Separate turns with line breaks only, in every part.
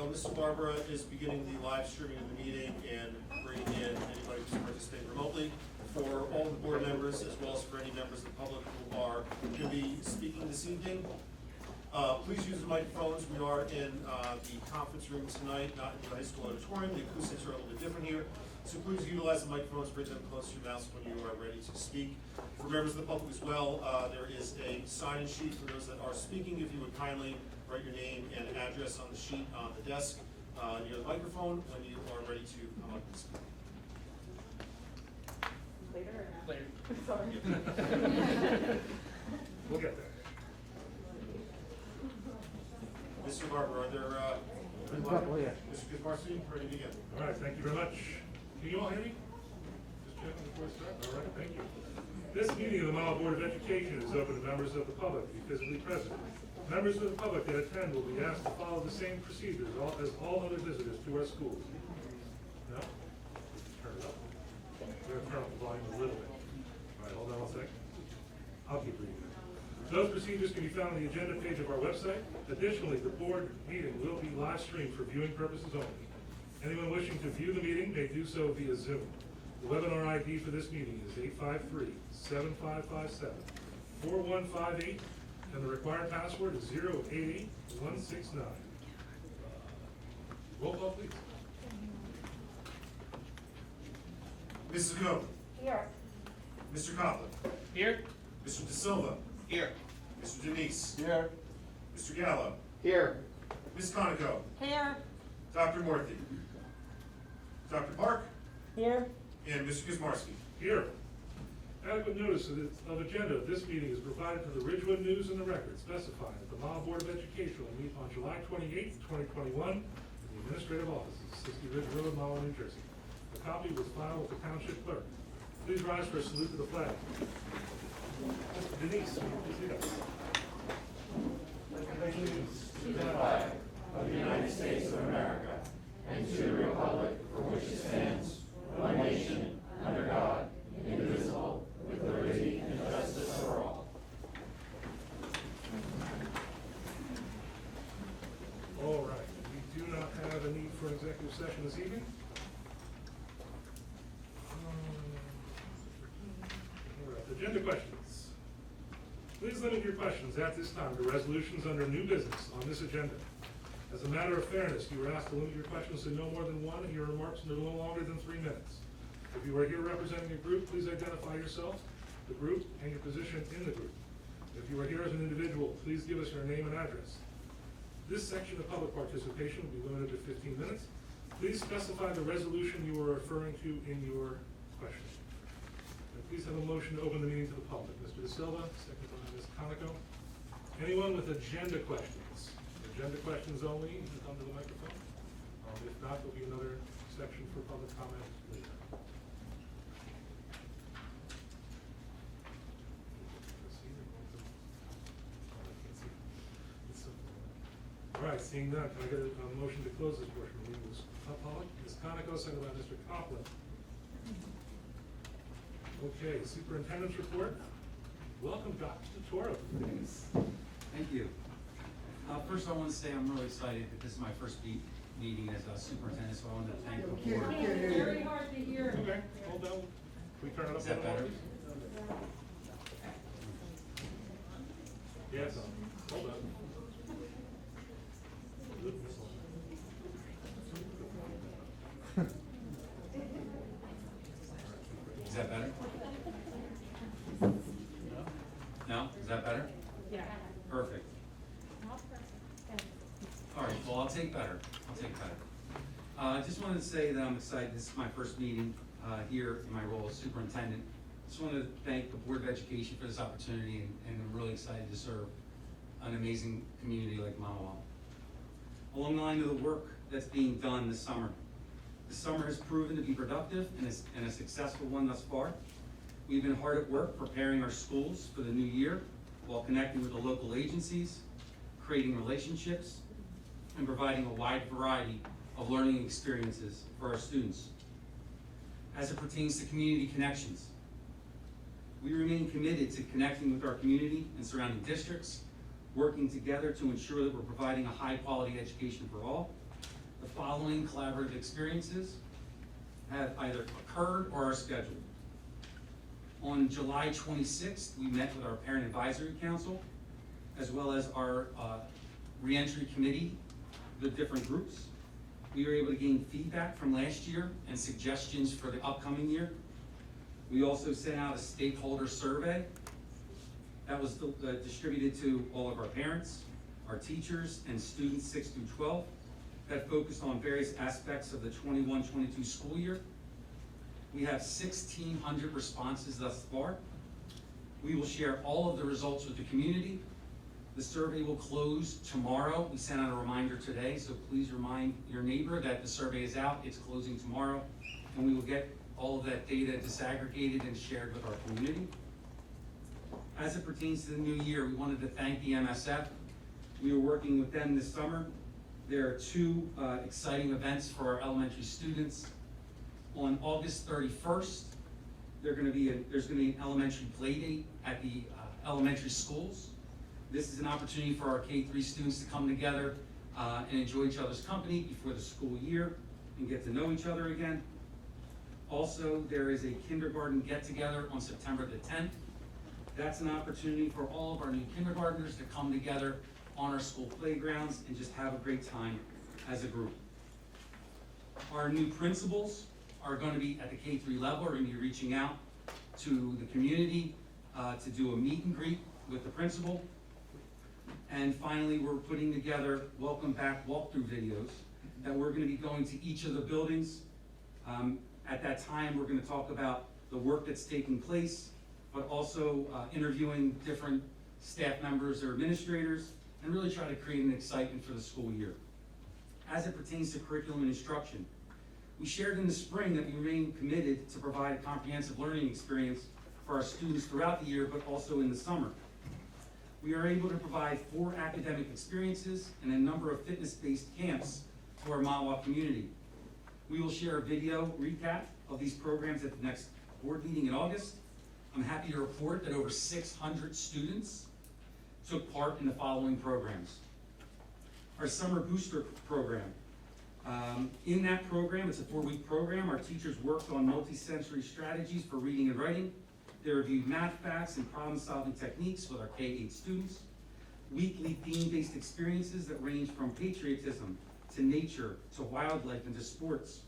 So Mr. Barbara is beginning the live streaming of the meeting and bringing in anybody who's participating remotely. For all the board members, as well as for any members of the public who are going to be speaking this evening, please use the microphones. We are in the conference room tonight, not in the high school auditorium. The acoustics are a little bit different here. So please utilize the microphones, bring them close to your mouth when you are ready to speak. For members of the public as well, there is a sign-in sheet for those that are speaking. If you would kindly write your name and address on the sheet on the desk near the microphone when you are ready to come up and speak.
Later or not?
Later.
Sorry.
We'll get there.
Mr. Barber, are there Mr. Guzmarski, ready to begin?
All right, thank you very much. Can you all hear me? Just checking before I start. All right, thank you. This meeting of the Mahwah Board of Education is open to members of the public to be physically present. Members of the public that attend will be asked to follow the same procedures as all other visitors to our schools. No? Turn it up. We're going to turn up the volume a little bit. All right, hold on one second. I'll keep reading. Those procedures can be found on the agenda page of our website. Additionally, the board meeting will be live streamed for viewing purposes only. Anyone wishing to view the meeting may do so via Zoom. The webinar ID for this meeting is 853-7557-4158, and the required password is 088169. Roll call, please.
Mrs. Coe,
Here.
Mr. Copley,
Here.
Mr. De Silva,
Here.
Mr. Denise,
Here.
Mr. Gallo,
Here.
Ms. Conoco,
Here.
Dr. Morthy, Dr. Park,
Here.
and Mr. Guzmarski.
Here. Adequate notice of agenda of this meeting is provided to the Ridgewood News and the Record, specifying that the Mahwah Board of Education will meet on July 28th, 2021, in the administrative offices, 60 Ridge Road, Mahwah, New Jersey. A copy was filed with the Township Clerk. Please rise for a salute to the flag. Denise, will you please lead us?
Allegiance to the flag of the United States of America and to the republic for which it stands, one nation, under God, indivisible, with liberty and justice for all.
All right, we do not have a need for an executive session this evening. All right, agenda questions. Please limit your questions at this time to resolutions under new business on this agenda. As a matter of fairness, you are asked to limit your questions to no more than one and your remarks no longer than 3 minutes. If you are here representing a group, please identify yourself, the group, and your position in the group. If you are here as an individual, please give us your name and address. This section of public participation will be limited to 15 minutes. Please specify the resolution you are referring to in your question. And please have a motion to open the meeting to the public. Mr. De Silva, second by Ms. Conoco. Anyone with agenda questions? Agenda questions only, you can come to the microphone. If not, there'll be another section for public comment later. All right, seeing none, can I get a motion to close this portion of the meeting? Ms. Conoco, second by Mr. Copley. Okay, Superintendent's report. Welcome, Dr. Toro.
Thank you. First, I want to say I'm really excited that this is my first meeting as a superintendent, so I want to thank the board.
Very hard to hear.
Okay, hold on. Can we turn it up?
Is that
a little more,
better?
please? Yes, hold on.
Is that better? No? Is that better?
Yeah.
Perfect. All right, well, I'll take better. I'll take better. I just wanted to say that I'm excited. This is my first meeting here in my role as superintendent. Just want to thank the Board of Education for this opportunity, and I'm really excited to serve an amazing community like Mahwah. Along the line of the work that's being done this summer. The summer has proven to be productive and a successful one thus far. We've been hard at work preparing our schools for the new year while connecting with the local agencies, creating relationships, and providing a wide variety of learning experiences for our students. As it pertains to community connections, we remain committed to connecting with our community and surrounding districts, working together to ensure that we're providing a high-quality education for all, The following collaborative experiences have either occurred or are scheduled. On July 26th, we met with our Parent Advisory Council, as well as our reentry committee, the different groups. We were able to gain feedback from last year and suggestions for the upcoming year. We also sent out a stakeholder survey that was distributed to all of our parents, our teachers, and students 6 through 12 that focused on various aspects of the 21-22 school year. We have 1,600 responses thus far. We will share all of the results with the community. The survey will close tomorrow. We sent out a reminder today, so please remind your neighbor that the survey is out. It's closing tomorrow, and we will get all of that data disaggregated and shared with our community. As it pertains to the new year, we wanted to thank the MSF. We were working with them this summer. There are two exciting events for our elementary students. On August 31st, there's gonna be an elementary play date at the elementary schools. This is an opportunity for our K-3 students to come together and enjoy each other's company before the school year and get to know each other again. Also, there is a kindergarten get-together on September the 10th. That's an opportunity for all of our new kindergartners to come together on our school playgrounds and just have a great time as a group. Our new principals are going to be at the K-3 level. We're going to be reaching out to the community to do a meet and greet with the principal. And finally, we're putting together welcome back walkthrough videos that we're going to be going to each of the buildings. At that time, we're going to talk about the work that's taking place, but also interviewing different staff members or administrators, and really try to create an excitement for the school year. As it pertains to curriculum and instruction, we shared in the spring that we remain committed to provide a comprehensive learning experience for our students throughout the year, but also in the summer. We are able to provide 4 academic experiences and a number of fitness-based camps to our Mahwah community. We will share a video recap of these programs at the next board meeting in August. I'm happy to report that over 600 students took part in the following programs. Our summer booster program. In that program, it's a 4-week program, our teachers worked on multi-sensory strategies for reading and writing. They reviewed math facts and problem-solving techniques with our K-8 students. Weekly theme-based experiences that range from patriotism to nature to wildlife and to sports.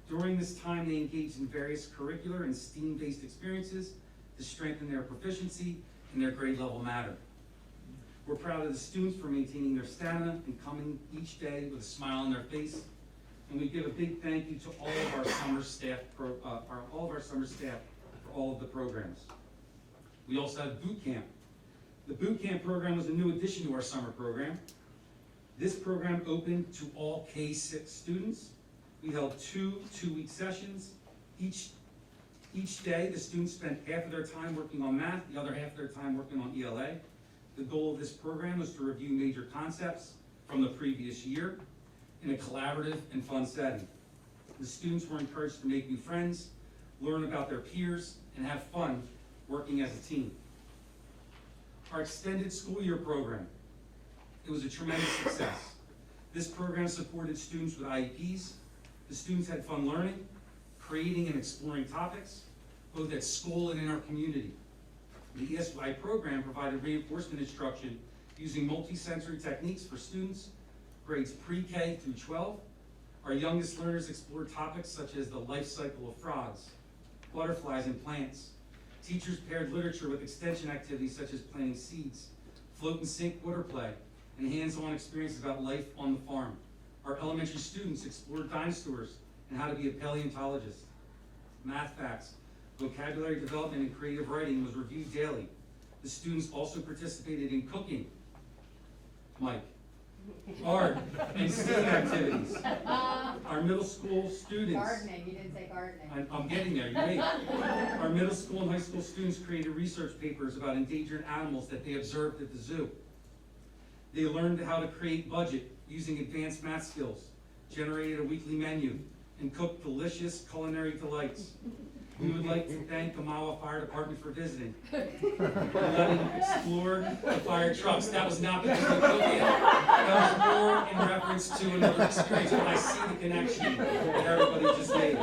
During this time, they engaged in various curricular and STEAM-based experiences to strengthen their proficiency in their grade level matter. We're proud of the students for maintaining their stamina and coming each day with a smile on their face. And we give a big thank you to all of our summer staff, for all of the programs. We also have boot camp. The boot camp program was a new addition to our summer program. This program opened to all K-6 students. We held 2 two-week sessions. Each day, the students spent half of their time working on math, the other half of their time working on ELA. The goal of this program was to review major concepts from the previous year in a collaborative and fun setting. The students were encouraged to make new friends, learn about their peers, and have fun working as a team. Our extended school year program. It was a tremendous success. This program supported students with IEPs. The students had fun learning, creating and exploring topics, both at school and in our community. The ESY program provided reinforcement instruction using multi-sensory techniques for students, grades pre-K through 12. Our youngest learners explored topics such as the life cycle of frogs, butterflies, and plants. Teachers paired literature with extension activities such as planting seeds, float and sink water play, and hands-on experiences about life on the farm. Our elementary students explored dinosaurs and how to be a paleontologist. Math facts, vocabulary development, and creative writing was reviewed daily. The students also participated in cooking, Mike, art, and STEAM activities. Our middle school students.
Gardening, you didn't say gardening.
I'm getting there, you wait. Our middle school and high school students created research papers about endangered animals that they observed at the zoo. They learned how to create budget using advanced math skills, generated a weekly menu, and cooked delicious culinary delights. We would like to thank the Mahwah Fire Department for visiting. For letting explore the fire trucks. That was not because of COVID. That was more in reference to another experience, but I see the connection that everybody just made.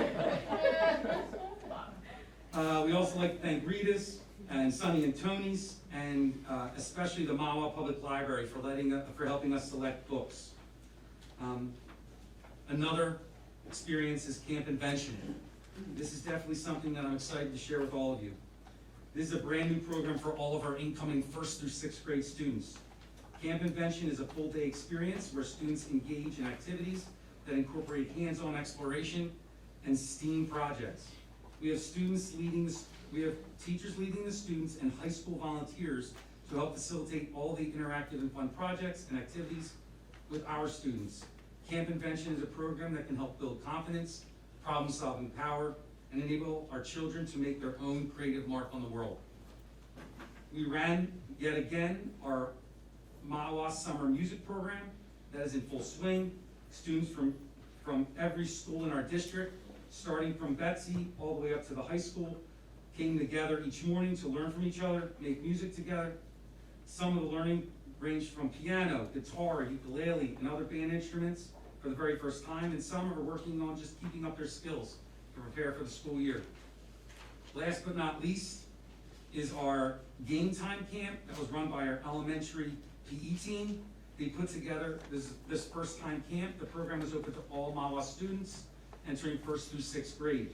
We also like to thank Rita's and Sonny and Tony's, and especially the Mahwah Public Library for helping us select books. Another experience is Camp Invention. This is definitely something that I'm excited to share with all of you. This is a brand new program for all of our incoming 1st through 6th grade students. Camp Invention is a full-day experience where students engage in activities that incorporate hands-on exploration and STEAM projects. We have teachers leading the students and high school volunteers to help facilitate all the interactive and fun projects and activities with our students. Camp Invention is a program that can help build confidence, problem-solving power, and enable our children to make their own creative mark on the world. We ran, yet again, our Mahwah Summer Music Program that is in full swing. Students from every school in our district, starting from Betsy all the way up to the high school, came together each morning to learn from each other, make music together. Some of the learning ranged from piano, guitar, ukulele, and other band instruments for the very first time, and some are working on just keeping up their skills to prepare for the school year. Last but not least is our game time camp that was run by our elementary PE team. They put together this first time camp. The program was open to all Mahwah students entering 1st through 6th grade.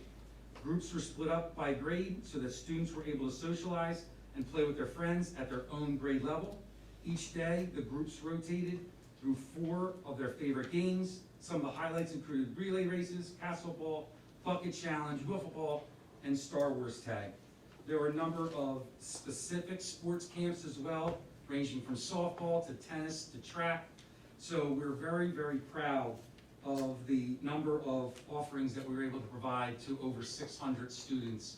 Groups were split up by grade so that students were able to socialize and play with their friends at their own grade level. Each day, the groups rotated through 4 of their favorite games. Some of the highlights included relay races, castle ball, bucket challenge, wiffle ball, and Star Wars tag. There were a number of specific sports camps as well, ranging from softball to tennis to track. So we're very, very proud of the number of offerings that we were able to provide to over 600 students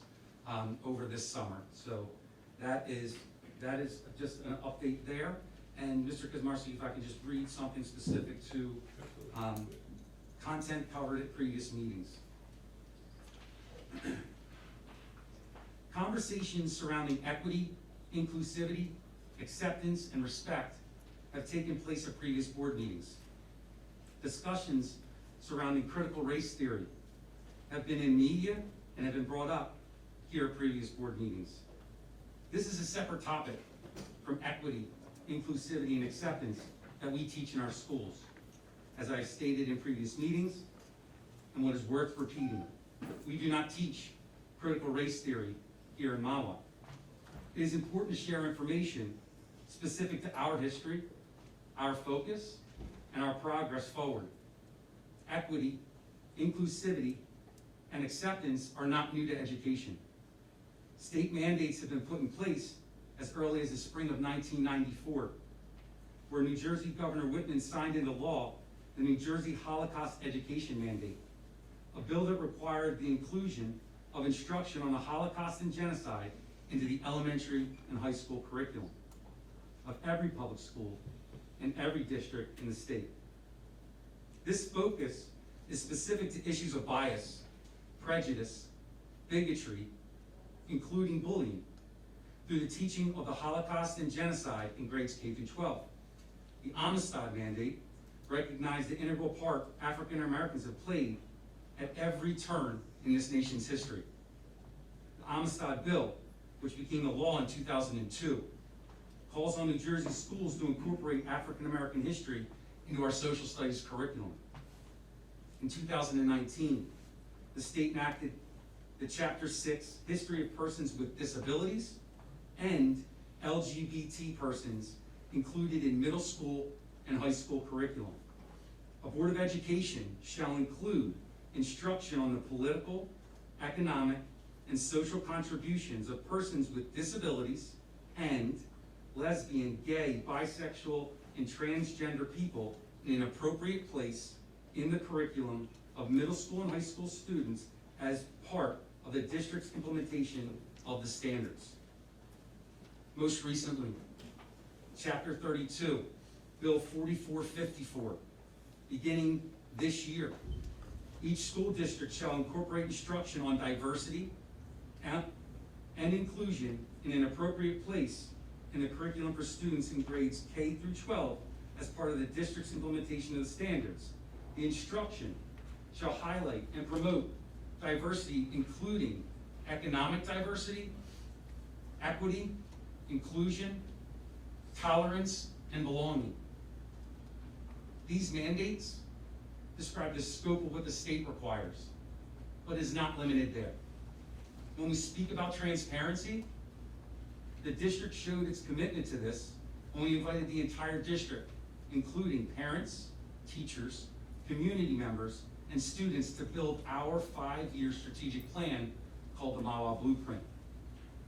over this summer. So that is just an update there. And Mr. Kazmarski, if I could just read something specific to content covered at previous meetings. Conversations surrounding equity, inclusivity, acceptance, and respect have taken place at previous board meetings. Discussions surrounding critical race theory have been in media and have been brought up here at previous board meetings. This is a separate topic from equity, inclusivity, and acceptance that we teach in our schools. As I stated in previous meetings, and what is worth repeating, we do not teach critical race theory here in Mahwah. It is important to share information specific to our history, our focus, and our progress forward. Equity, inclusivity, and acceptance are not new to education. State mandates have been put in place as early as the spring of 1994, where New Jersey Governor Whitman signed into law the New Jersey Holocaust Education Mandate, a bill that required the inclusion of instruction on the Holocaust and genocide into the elementary and high school curriculum of every public school in every district in the state. This focus is specific to issues of bias, prejudice, bigotry, including bullying, through the teaching of the Holocaust and genocide in grades K through 12. The Amistad Mandate recognized the integral part African Americans have played at every turn in this nation's history. The Amistad Bill, which became the law in 2002, calls on New Jersey schools to incorporate African American history into our social studies curriculum. In 2019, the state enacted the Chapter 6 History of Persons with Disabilities and LGBT persons included in middle school and high school curriculum. A Board of Education shall include instruction on the political, economic, and social contributions of persons with disabilities and lesbian, gay, bisexual, and transgender people in an appropriate place in the curriculum of middle school and high school students as part of the district's implementation of the standards. Most recently, Chapter 32, Bill 4454, beginning this year, each school district shall incorporate instruction on diversity, and inclusion in an appropriate place in the curriculum for students in grades K through 12 as part of the district's implementation of the standards. The instruction shall highlight and promote diversity, including economic diversity, equity, inclusion, tolerance, and belonging. These mandates describe the scope of what the state requires, but is not limited there. When we speak about transparency, the district showed its commitment to this when we invited the entire district, including parents, teachers, community members, and students to build our 5-year strategic plan called the Mahwah Blueprint.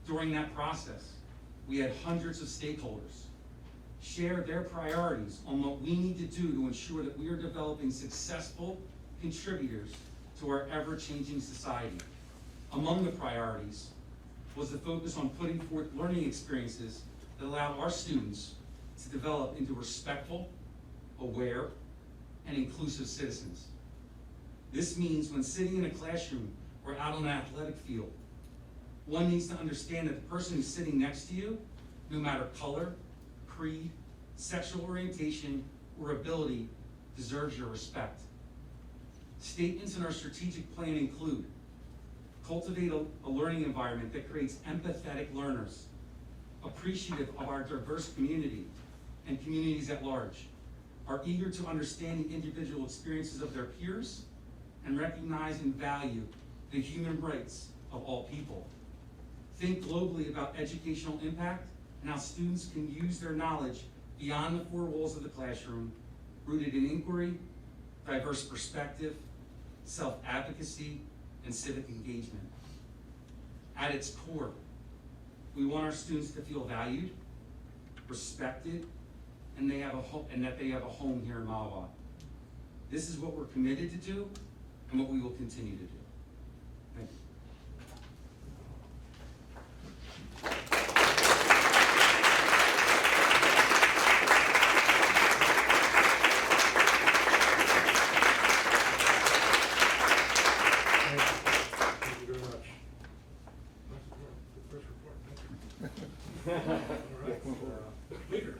During that process, we had hundreds of stakeholders share their priorities on what we need to do to ensure that we are developing successful contributors to our ever-changing society. Among the priorities was the focus on putting forth learning experiences that allow our students to develop into respectful, aware, and inclusive citizens. This means when sitting in a classroom or out on an athletic field, one needs to understand that the person who's sitting next to you, no matter color, creed, sexual orientation, or ability, deserves your respect. Statements in our strategic plan include: cultivate a learning environment that creates empathetic learners, appreciative of our diverse community and communities at large, are eager to understand the individual experiences of their peers, and recognize and value the human rights of all people. Think globally about educational impact and how students can use their knowledge beyond the 4 walls of the classroom, rooted in inquiry, diverse perspective, self-advocacy, and civic engagement. At its core, we want our students to feel valued, respected, and that they have a home here in Mahwah. This is what we're committed to do and what we will continue to do. Thank you.
Thank you very much. Good first report. Thank you. All right, Peter,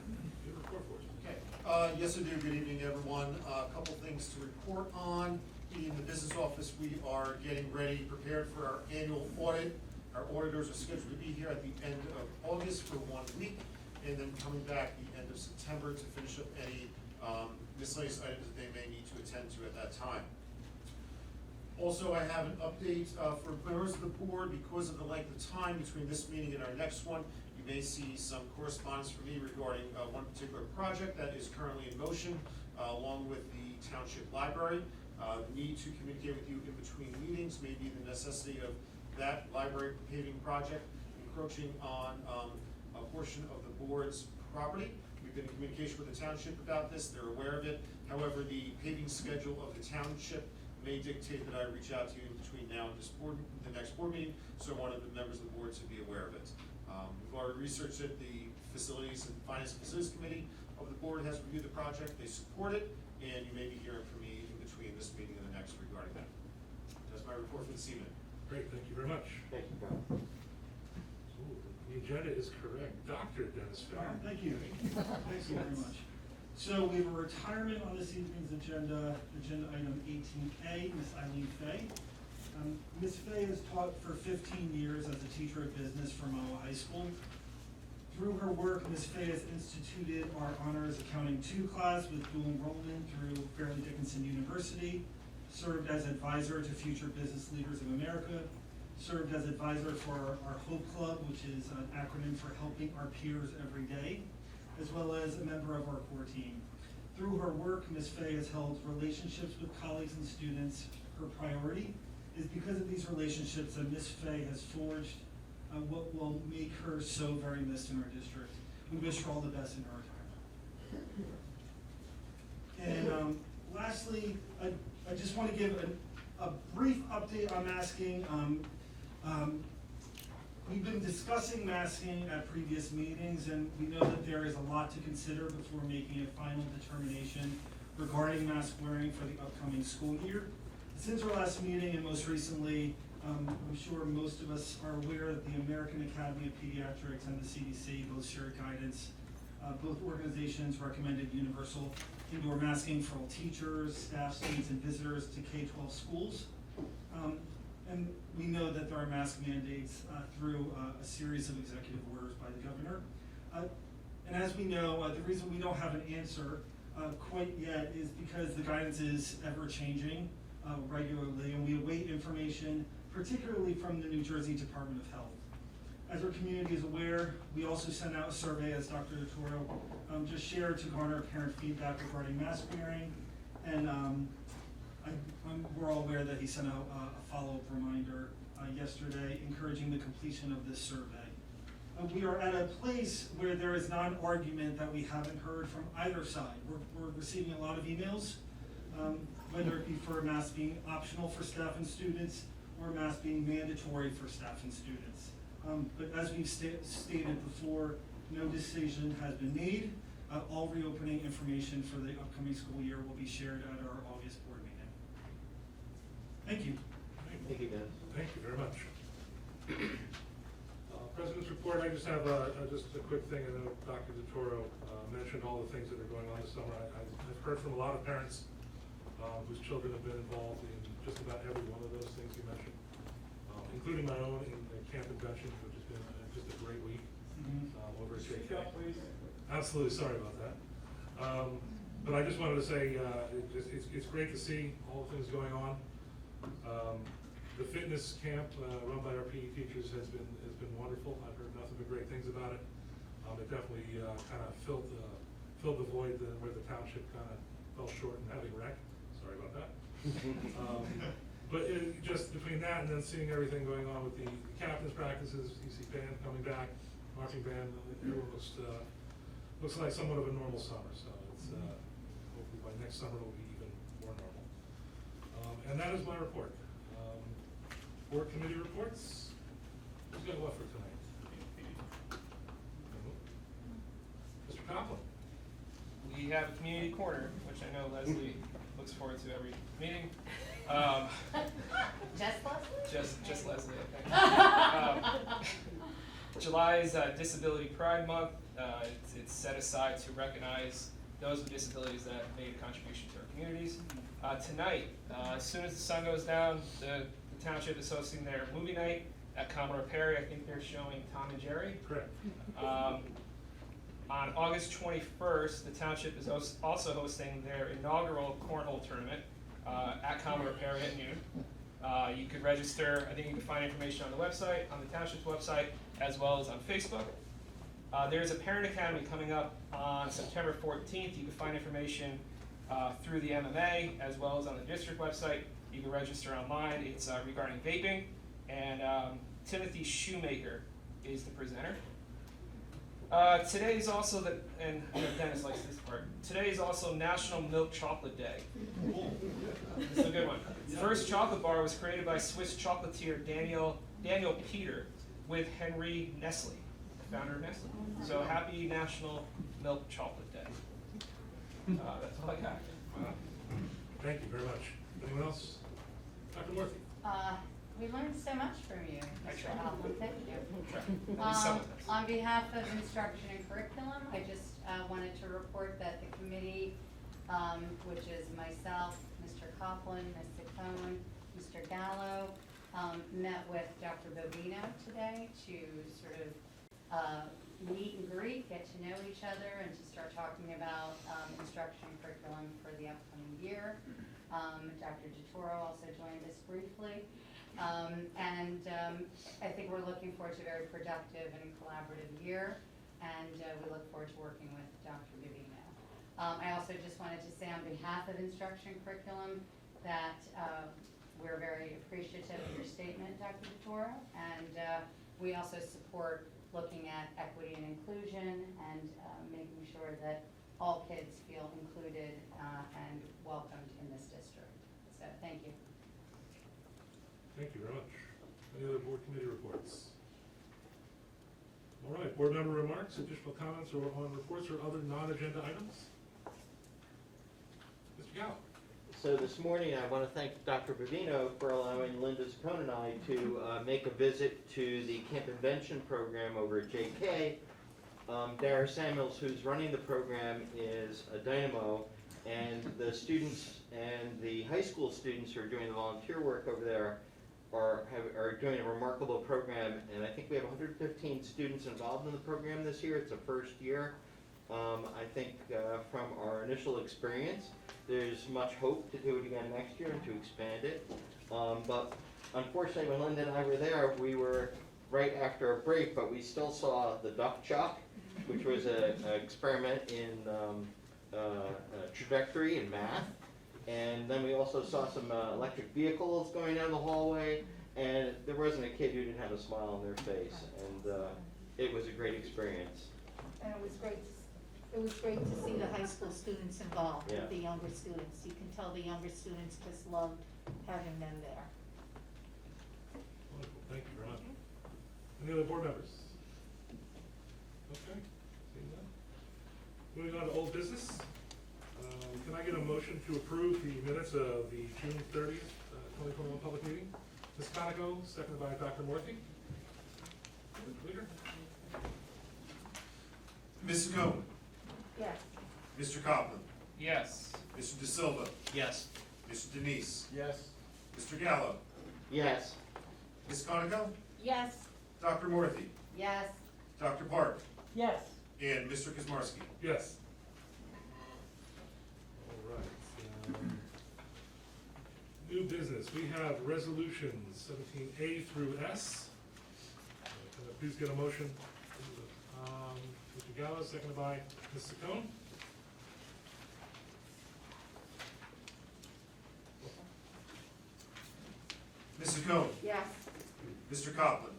your report for us.
Okay, yes, I do. Good evening, everyone. A couple things to report on. In the business office, we are getting ready, prepared for our annual audit. Our auditors are scheduled to be here at the end of August for 1 week, and then coming back the end of September to finish up any miscellaneous items that they may need to attend to at that time. Also, I have an update for members of the board. Because of the length of time between this meeting and our next one, you may see some correspondence from me regarding one particular project that is currently in motion, along with the Township Library. The need to communicate with you in between meetings may be the necessity of that library paving project encroaching on a portion of the board's property. We've been in communication with the township about this. They're aware of it. However, the paving schedule of the township may dictate that I reach out to you in between now and the next board meeting, so I wanted the members of the board to be aware of it. We've already researched it. The Facilities and Finance and Facilities Committee of the board has reviewed the project. They support it, and you may be hearing from me in between this meeting and the next regarding that. That's my report for this evening.
Great, thank you very much.
Thank you, Bill.
The agenda is correct. Dr. Dennis Farr.
Thank you. Thank you very much. So we have a retirement on this evening's agenda, agenda item 18A, Miss Eileen Fay. Ms. Fay has taught for 15 years as a teacher of business for Mahwah High School. Through her work, Ms. Fay has instituted our Honors Accounting 2 class with dual enrollment through Fairleigh Dickinson University, served as advisor to Future Business Leaders of America, served as advisor for our Hope Club, which is an acronym for Helping Our Peers Every Day, as well as a member of our core team. Through her work, Ms. Fay has held relationships with colleagues and students. Her priority is because of these relationships that Ms. Fay has forged what will make her so very missed in our district. We wish her all the best in her retirement. And lastly, I just want to give a brief update on masking. We've been discussing masking at previous meetings, and we know that there is a lot to consider before making a final determination regarding mask wearing for the upcoming school year. Since our last meeting, and most recently, I'm sure most of us are aware that the American Academy of Pediatrics and the CDC both share guidance. Both organizations recommended universal indoor masking for all teachers, staff, students, and visitors to K-12 schools. And we know that there are mask mandates through a series of executive orders by the governor. And as we know, the reason we don't have an answer quite yet is because the guidance is ever-changing regularly, and we await information, particularly from the New Jersey Department of Health. As our community is aware, we also sent out a survey, as Dr. DeToro just shared, to garner parent feedback regarding mask wearing. And we're all aware that he sent out a follow-up reminder yesterday encouraging the completion of this survey. We are at a place where there is not an argument that we haven't heard from either side. We're receiving a lot of emails, whether it be for masks being optional for staff and students or masks being mandatory for staff and students. But as we've stated before, no decision has been made. All reopening information for the upcoming school year will be shared at our August board meeting. Thank you.
Thank you, Dennis.
Thank you very much. President's report, I just have just a quick thing. I know Dr. DeToro mentioned all the things that are going on this summer. I've heard from a lot of parents whose children have been involved in just about every one of those things you mentioned, including my own in the camp convention, which has been just a great week over at JK. Absolutely, sorry about that. But I just wanted to say it's great to see all the things going on. The fitness camp run by our PE teachers has been wonderful. I've heard nothing but great things about it. It definitely kind of filled the void where the township kind of fell short in having rec. Sorry about that. But just between that and then seeing everything going on with the captain's practices, EC band coming back, marching band, everyone looks like somewhat of a normal summer. So it's hopefully by next summer it'll be even more normal. And that is my report. Board committee reports. Who's got what for tonight? Mr. Coughlin.
We have a community corner, which I know Leslie looks forward to every meeting.
Just Leslie?
Just Leslie, I think. July's Disability Pride Month. It's set aside to recognize those with disabilities that have made a contribution to our communities. Tonight, as soon as the sun goes down, the township is hosting their movie night at Commodore Perry. I think they're showing Tom and Jerry.
Correct.
On August 21st, the township is also hosting their inaugural cornhole tournament at Commodore Perry at noon. You could register. I think you can find information on the website, on the township's website, as well as on Facebook. There's a parent academy coming up on September 14th. You can find information through the MMA as well as on the district website. You can register online. It's regarding vaping, and Timothy Shoemaker is the presenter. Today is also and I know Dennis likes this part. Today is also National Milk Chocolate Day. This is a good one. The first chocolate bar was created by Swiss chocolatier Daniel Peter with Henry Nestle, the founder of Nestle. So happy National Milk Chocolate Day. That's all I got.
Thank you very much. Anyone else? Dr. Murphy.
We learned so much from you,
I
Mr.
tried.
Hoffman. Thank you.
At least some of us.
On behalf of instruction and curriculum, I just wanted to report that the committee, which is myself, Mr. Coughlin, Ms. Saccone, Mr. Gallo, met with Dr. Bobino today to sort of meet and greet, get to know each other, and to start talking about instruction and curriculum for the upcoming year. Dr. DeToro also joined us briefly. I think we're looking forward to a very productive and collaborative year, and we look forward to working with Dr. Bobino. I also just wanted to say on behalf of instruction and curriculum that we're very appreciative of your statement, Dr. DeToro, and we also support looking at equity and inclusion and making sure that all kids feel included and welcomed in this district. So thank you.
Thank you very much. Any other board committee reports? All right, board member remarks, additional comments on reports or other non-agenda items? Mr. Gallo.
So this morning, I want to thank Dr. Bavino for allowing Linda Zaccone and I to make a visit to the Camp Invention program over at JK. Dara Samuels, who's running the program, is a dynamo, and the students and the high school students who are doing the volunteer work over there are doing a remarkable program, and I think we have 115 students involved in the program this year. It's the first year. I think from our initial experience, there's much hope to do it again next year and to expand it. But unfortunately, when Linda and I were there, we were right after a break, but we still saw the duck chuck, which was an experiment in trajectory and math. And then we also saw some electric vehicles going down the hallway, and there wasn't a kid who didn't have a smile on their face, and it was a great experience.
And it was great to see the high school students involved,
Yeah.
with the younger students. You can tell the younger students just loved having them there.
Wonderful, thank you very much. Any other board members? Okay, seeing none. Moving on to old business. Can I get a motion to approve the minutes of the June 30th, 2021 public meeting? Ms. Conoco, seconded by Dr. Morphy. Clear?
Ms. Zaccone,
Yes.
Mr. Copeland,
Yes.
Mr. De Silva,
Yes.
Mr. Denise,
Yes.
Mr. Gallo,
Yes.
Ms. Conoco,
Yes.
Dr. Morphy,
Yes.
Dr. Park,
Yes.
and Mr. Kazmarski.
Yes. All right. New business, we have resolutions 17A through S. Can I please get a motion? Mr. Gallo, seconded by Ms. Zaccone.
Ms. Zaccone,
Yes.
Mr. Copeland,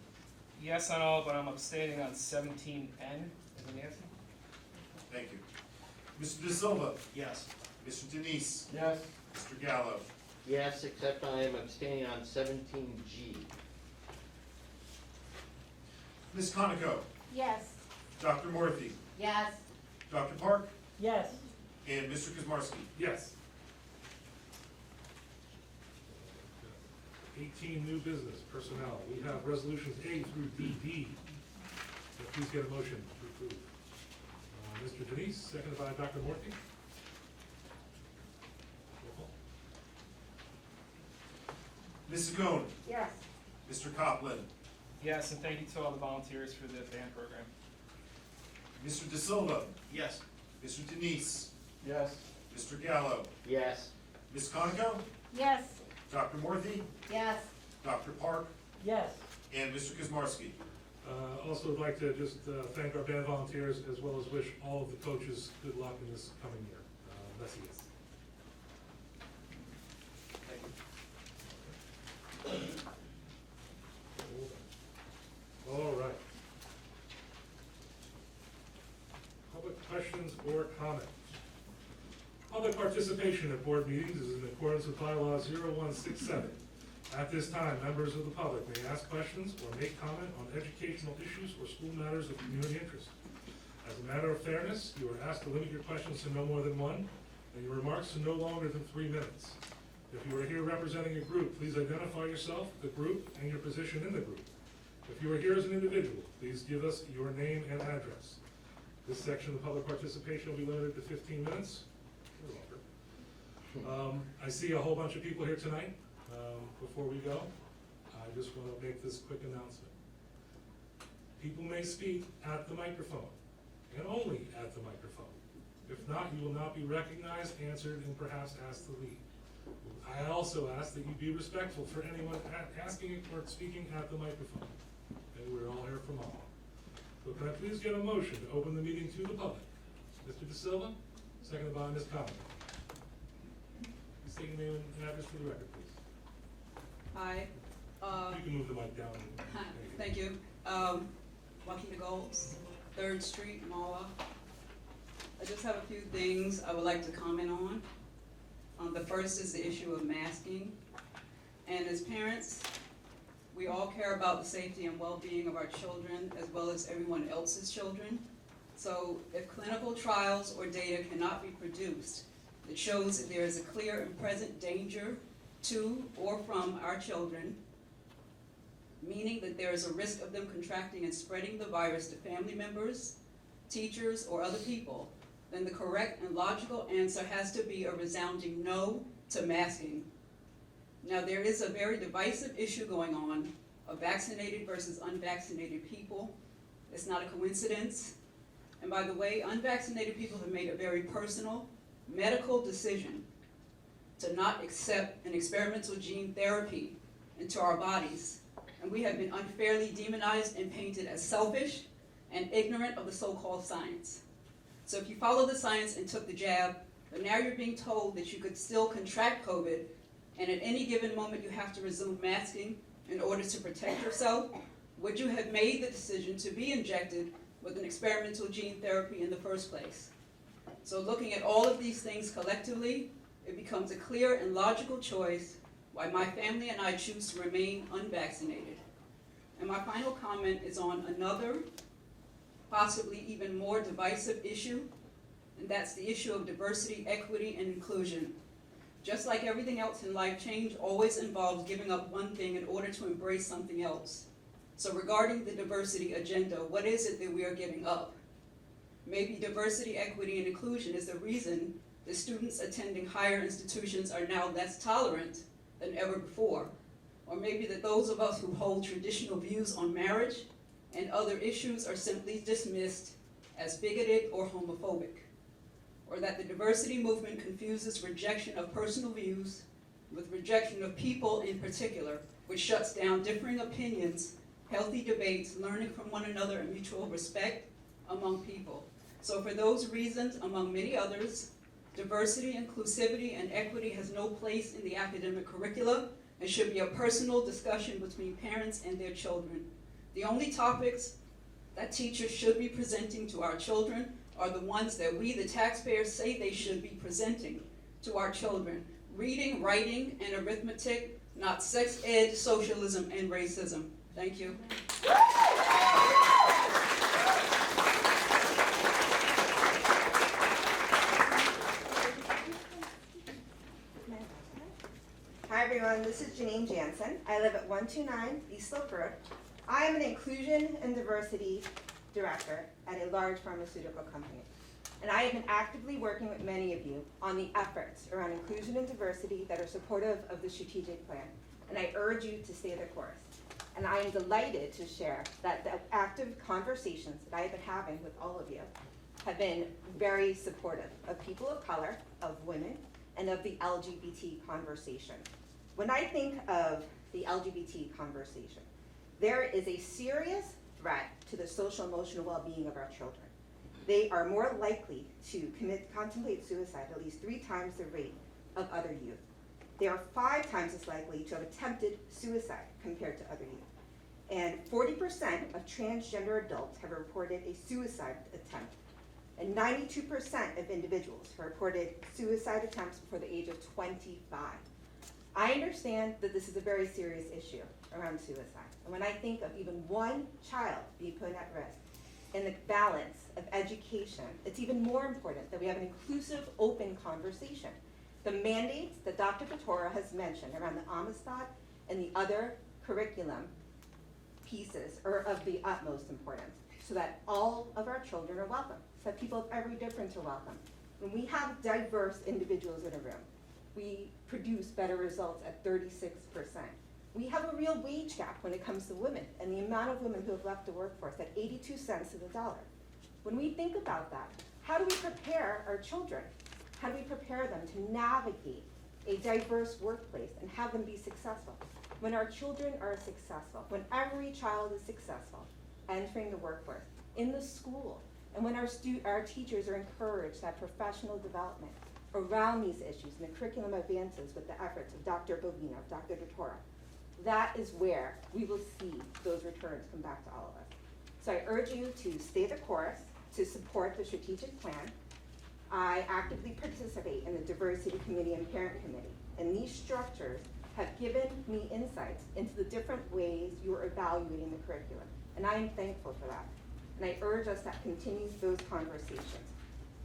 Yes on all, but I'm abstaining on 17N. Is it Nancy?
thank you. Mr. De Silva,
Yes.
Mr. Denise,
Yes.
Mr. Gallo,
Yes, except I am abstaining on 17G.
Ms. Conoco,
Yes.
Dr. Morphy,
Yes.
Dr. Park,
Yes.
and Mr. Kazmarski.
Yes. 18, new business, personnel. We have resolutions A through DD. So please get a motion to approve. Mr. Denise, seconded by Dr. Morphy. Roll call.
Ms. Zaccone,
Yes.
Mr. Copeland,
Yes, and thank you to all the volunteers for the band program.
Mr. De Silva,
Yes.
Mr. Denise,
Yes.
Mr. Gallo,
Yes.
Ms. Conoco,
Yes.
Dr. Morphy,
Yes.
Dr. Park,
Yes.
and Mr. Kazmarski.
Also would like to just thank our band volunteers as well as wish all of the coaches good luck in this coming year. Merci. All right. Public questions or comments? Public participation at board meetings is in accordance with bylaw 0167. At this time, members of the public may ask questions or make comment on educational issues or school matters of community interest. As a matter of fairness, you are asked to limit your questions to no more than one, and your remarks to no longer than 3 minutes. If you are here representing a group, please identify yourself, the group, and your position in the group. If you are here as an individual, please give us your name and address. This section of public participation will be limited to 15 minutes. I see a whole bunch of people here tonight. Before we go, I just want to make this quick announcement. People may speak at the microphone, and only at the microphone. If not, you will not be recognized, answered, and perhaps asked to leave. I also ask that you be respectful for anyone asking or speaking at the microphone. And we're all here from all. So can I please get a motion to open the meeting to the public? Mr. De Silva, seconded by Ms. Conlon. Please state your name and address for the record, please.
Hi,
You can move the mic down.
thank you. Joaquin DeGolds, 3rd Street, Mahwah. I just have a few things I would like to comment on. The first is the issue of masking. And as parents, we all care about the safety and well-being of our children as well as everyone else's children. So if clinical trials or data cannot be produced, that shows that there is a clear and present danger to or from our children, meaning that there is a risk of them contracting and spreading the virus to family members, teachers, or other people, then the correct and logical answer has to be a resounding no to masking. Now, there is a very divisive issue going on of vaccinated versus unvaccinated people. It's not a coincidence. And by the way, unvaccinated people have made a very personal medical decision to not accept an experimental gene therapy into our bodies. And we have been unfairly demonized and painted as selfish and ignorant of the so-called science. So if you follow the science and took the jab, but now you're being told that you could still contract COVID, and at any given moment you have to resume masking in order to protect yourself, would you have made the decision to be injected with an experimental gene therapy in the first place? So looking at all of these things collectively, it becomes a clear and logical choice why my family and I choose to remain unvaccinated. And my final comment is on another, possibly even more divisive issue, and that's the issue of diversity, equity, and inclusion. Just like everything else in life, change always involves giving up one thing in order to embrace something else. So regarding the diversity agenda, what is it that we are giving up? Maybe diversity, equity, and inclusion is the reason that students attending higher institutions are now less tolerant than ever before. Or maybe that those of us who hold traditional views on marriage and other issues are simply dismissed as bigoted or homophobic. Or that the diversity movement confuses rejection of personal views with rejection of people in particular, which shuts down differing opinions, healthy debates, learning from one another, and mutual respect among people. So for those reasons, among many others, diversity, inclusivity, and equity has no place in the academic curricula and should be a personal discussion between parents and their children. The only topics that teachers should be presenting to our children are the ones that we, the taxpayers, say they should be presenting to our children. Reading, writing, and arithmetic, not sex ed, socialism, and racism. Thank you.
Hi everyone, this is Janine Jansen. I live at 129 East Slope Road. I am an inclusion and diversity director at a large pharmaceutical company. And I have been actively working with many of you on the efforts around inclusion and diversity that are supportive of the strategic plan. And I urge you to stay the course. And I am delighted to share that the active conversations that I have been having with all of you have been very supportive of people of color, of women, and of the LGBT conversation. When I think of the LGBT conversation, there is a serious threat to the social emotional well-being of our children. They are more likely to contemplate suicide at least 3 times the rate of other youth. They are 5 times as likely to have attempted suicide compared to other youth. And 40% of transgender adults have reported a suicide attempt. And 92% of individuals have reported suicide attempts before the age of 25. I understand that this is a very serious issue around suicide. And when I think of even one child being put at risk, in the balance of education, it's even more important that we have an inclusive, open conversation. The mandates that Dr. Katora has mentioned around the Amistad and the other curriculum pieces are of the utmost importance, so that all of our children are welcome, so that people of every difference are welcome. When we have diverse individuals in a room, we produce better results at 36%. We have a real wage gap when it comes to women, and the amount of women who have left the workforce at 82 cents to the dollar. When we think about that, how do we prepare our children? How do we prepare them to navigate a diverse workplace and have them be successful? When our children are successful, when every child is successful entering the workforce, in the school, and when our teachers are encouraged that professional development around these issues and the curriculum advances with the efforts of Dr. Bovino, Dr. Dottora, that is where we will see those returns come back to all of us. So I urge you to stay the course, to support the strategic plan. I actively participate in the diversity committee and parent committee, and these structures have given me insights into the different ways you are evaluating the curriculum, and I am thankful for that. And I urge us to continue those conversations.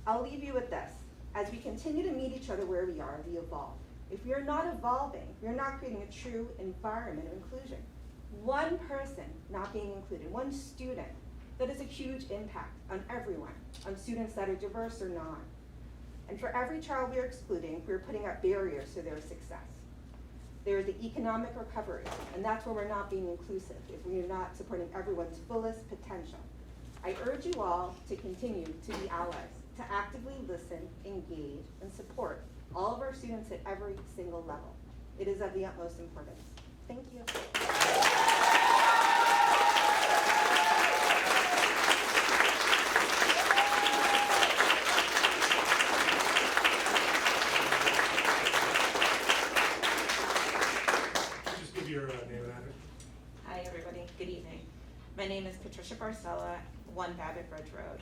I'll leave you with this. As we continue to meet each other where we are, we evolve. If we are not evolving, we are not creating a true environment of inclusion. One person not being included, one student, that is a huge impact on everyone, on students that are diverse or not. And for every child we are excluding, we are putting up barriers to their success. There is the economic recovery, and that's where we're not being inclusive, if we are not supporting everyone's fullest potential. I urge you all to continue to be allies, to actively listen, engage, and support all of our students at every single level. It is of the utmost importance. Thank you.
Just give your name and address.
Hi, everybody. Good evening. My name is Patricia Barcella, 1 Babbitt Ridge Road.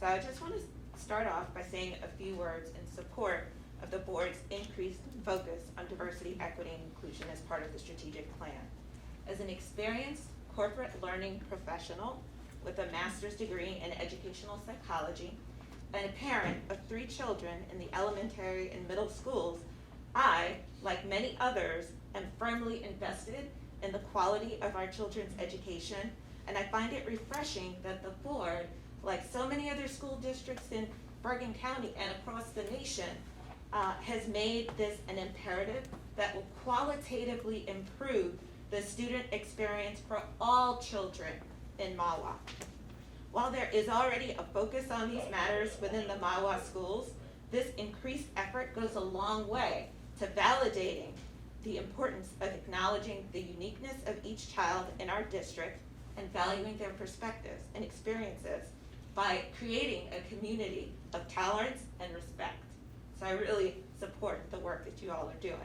So I just want to start off by saying a few words in support of the board's increased focus on diversity, equity, and inclusion as part of the strategic plan. As an experienced corporate learning professional with a master's degree in educational psychology and a parent of 3 children in the elementary and middle schools, I, like many others, am firmly invested in the quality of our children's education, and I find it refreshing that the board, like so many other school districts in Bergen County and across the nation, has made this an imperative that will qualitatively improve the student experience for all children in Mahwah. While there is already a focus on these matters within the Mahwah schools, this increased effort goes a long way to validating the importance of acknowledging the uniqueness of each child in our district and valuing their perspectives and experiences by creating a community of tolerance and respect. So I really support the work that you all are doing.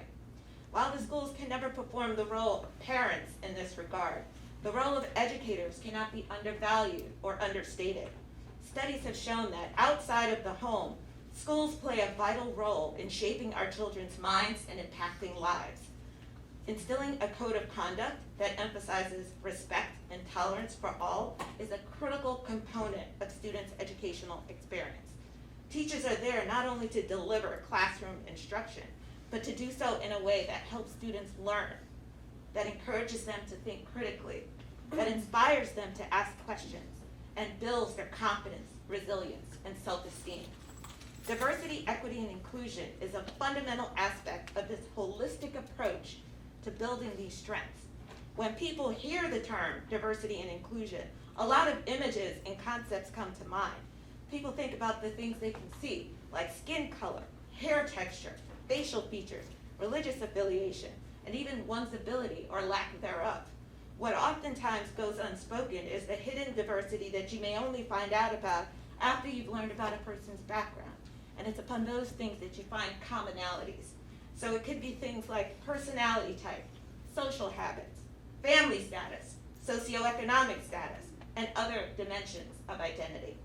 While the schools can never perform the role of parents in this regard, the role of educators cannot be undervalued or understated. Studies have shown that outside of the home, schools play a vital role in shaping our children's minds and impacting lives. Instilling a code of conduct that emphasizes respect and tolerance for all is a critical component of students' educational experience. Teachers are there not only to deliver classroom instruction, but to do so in a way that helps students learn, that encourages them to think critically, that inspires them to ask questions, and builds their confidence, resilience, and self-esteem. Diversity, equity, and inclusion is a fundamental aspect of this holistic approach to building these strengths. When people hear the term diversity and inclusion, a lot of images and concepts come to mind. People think about the things they can see, like skin color, hair texture, facial features, religious affiliation, and even one's ability or lack thereof. What oftentimes goes unspoken is the hidden diversity that you may only find out about after you've learned about a person's background. And it's upon those things that you find commonalities. So it could be things like personality type, social habits, family status, socioeconomic status, and other dimensions of identity.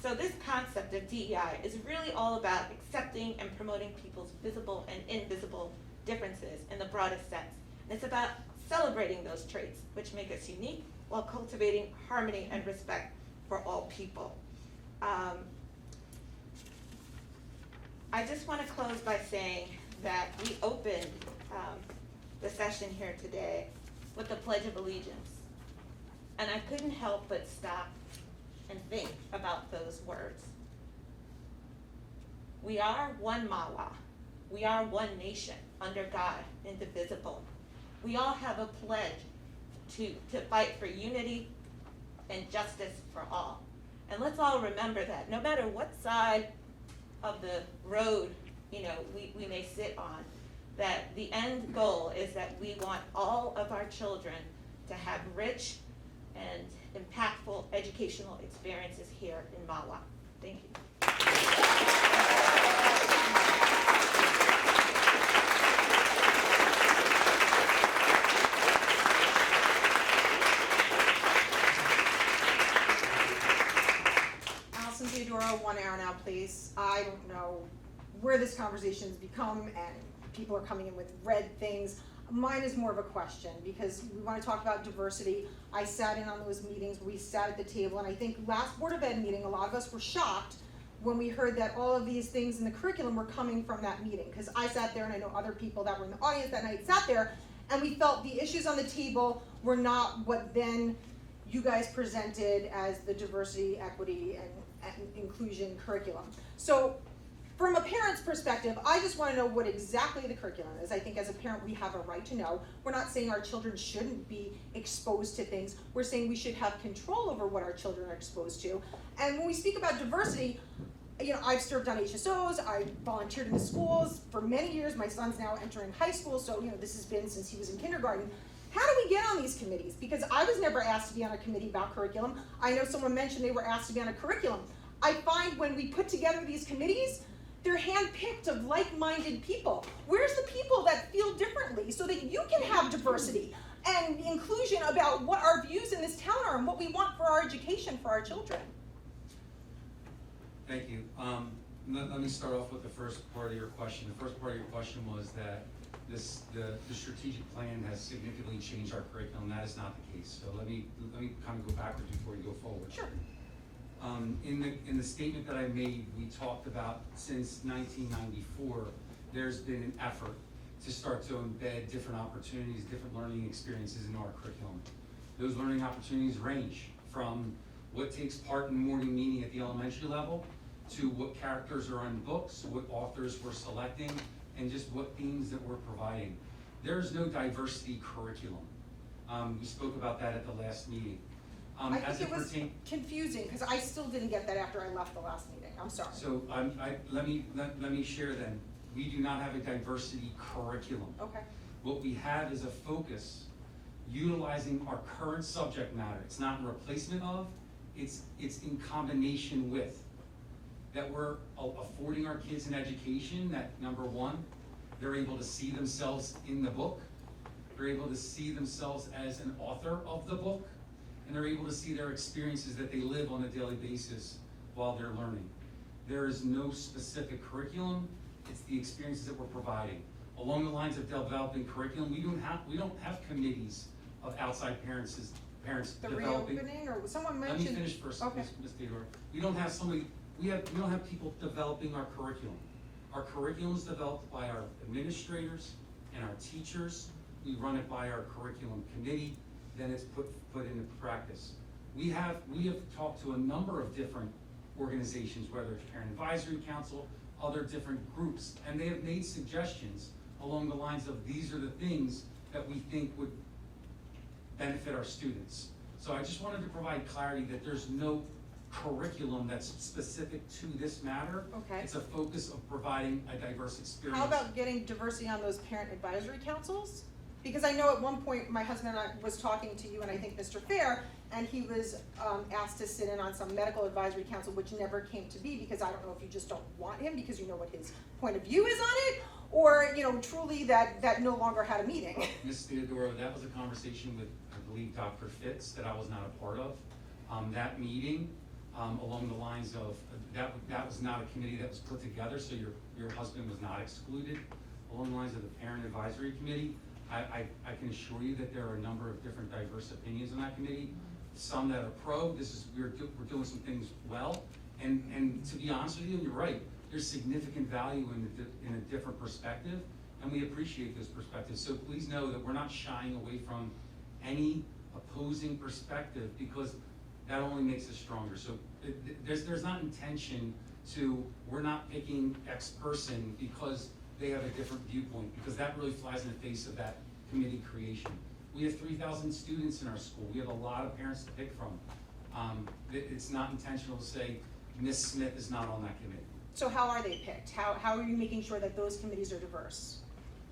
So this concept of DEI is really all about accepting and promoting people's visible and invisible differences in the broadest sense. And it's about celebrating those traits which make us unique while cultivating harmony and respect for all people. I just want to close by saying that we opened the session here today with the Pledge of Allegiance. And I couldn't help but stop and think about those words. We are one Mahwah. We are one nation under God, indivisible. We all have a pledge to fight for unity and justice for all. And let's all remember that no matter what side of the road we may sit on, that the end goal is that we want all of our children to have rich and impactful educational experiences here in Mahwah. Thank you.
Allison Theodora, 1 hour now, please. I don't know where this conversation has become, and people are coming in with red things. Mine is more of a question, because we want to talk about diversity. I sat in on those meetings, we sat at the table, and I think last Board of Ed meeting, a lot of us were shocked when we heard that all of these things in the curriculum were coming from that meeting, because I sat there and I know other people that were in the audience that night sat there, and we felt the issues on the table were not what then you guys presented as the diversity, equity, and inclusion curriculum. So from a parent's perspective, I just want to know what exactly the curriculum is. I think as a parent, we have a right to know. We're not saying our children shouldn't be exposed to things. We're saying we should have control over what our children are exposed to. And when we speak about diversity, I've served on HSOs, I volunteered in the schools for many years. My son's now entering high school, so this has been since he was in kindergarten. How do we get on these committees? Because I was never asked to be on a committee about curriculum. I know someone mentioned they were asked to be on a curriculum. I find when we put together these committees, they're handpicked of like-minded people. Where's the people that feel differently so that you can have diversity and inclusion about what our views in this town are and what we want for our education for our children?
Thank you. Let me start off with the first part of your question. The first part of your question was that the strategic plan has significantly changed our curriculum. That is not the case. So let me kind of go backwards before we go forward.
Sure.
In the statement that I made, we talked about since 1994, there's been an effort to start to embed different opportunities, different learning experiences into our curriculum. Those learning opportunities range from what takes part in morning meeting at the elementary level to what characters are on books, what authors we're selecting, and just what themes that we're providing. There's no diversity curriculum. We spoke about that at the last meeting.
I think it was confusing because I still didn't get that after I left the last meeting. I'm sorry.
So let me share then. We do not have a diversity curriculum.
Okay.
What we have is a focus utilizing our current subject matter. It's not in replacement of, it's in combination with. That we're affording our kids an education that, number one, they're able to see themselves in the book. They're able to see themselves as an author of the book. And they're able to see their experiences that they live on a daily basis while they're learning. There is no specific curriculum, it's the experiences that we're providing. Along the lines of developing curriculum, we don't have committees of outside parents
The
developing.
reopening, or someone mentioned.
Let me finish first,
Okay.
Ms. Theodore. We don't have people developing our curriculum. Our curriculum is developed by our administrators and our teachers. We run it by our curriculum committee, then it's put into practice. We have talked to a number of different organizations, whether it's Parent Advisory Council, other different groups, and they have made suggestions along the lines of these are the things that we think would benefit our students. So I just wanted to provide clarity that there's no curriculum that's specific to this matter.
Okay.
It's a focus of providing a diverse experience.
How about getting diversity on those parent advisory councils? Because I know at one point, my husband and I was talking to you and I think Mr. Fair, and he was asked to sit in on some medical advisory council, which never came to be, because I don't know if you just don't want him because you know what his point of view is on it, or truly that no longer had a meeting.
Ms. Theodora, that was a conversation with, I believe, Dr. Fitz that I was not a part of. That meeting, along the lines of, that was not a committee that was put together, so your husband was not excluded. Along the lines of the Parent Advisory Committee, I can assure you that there are a number of different diverse opinions on that committee. Some that are pro, we're doing some things well, and to be honest with you, and you're right, there's significant value in a different perspective, and we appreciate those perspectives. So please know that we're not shying away from any opposing perspective, because that only makes us stronger. So there's not intention to, we're not picking X person because they have a different viewpoint, because that really flies in the face of that committee creation. We have 3,000 students in our school. We have a lot of parents to pick from. It's not intentional to say Ms. Smith is not on that committee.
So how are they picked? How are you making sure that those committees are diverse?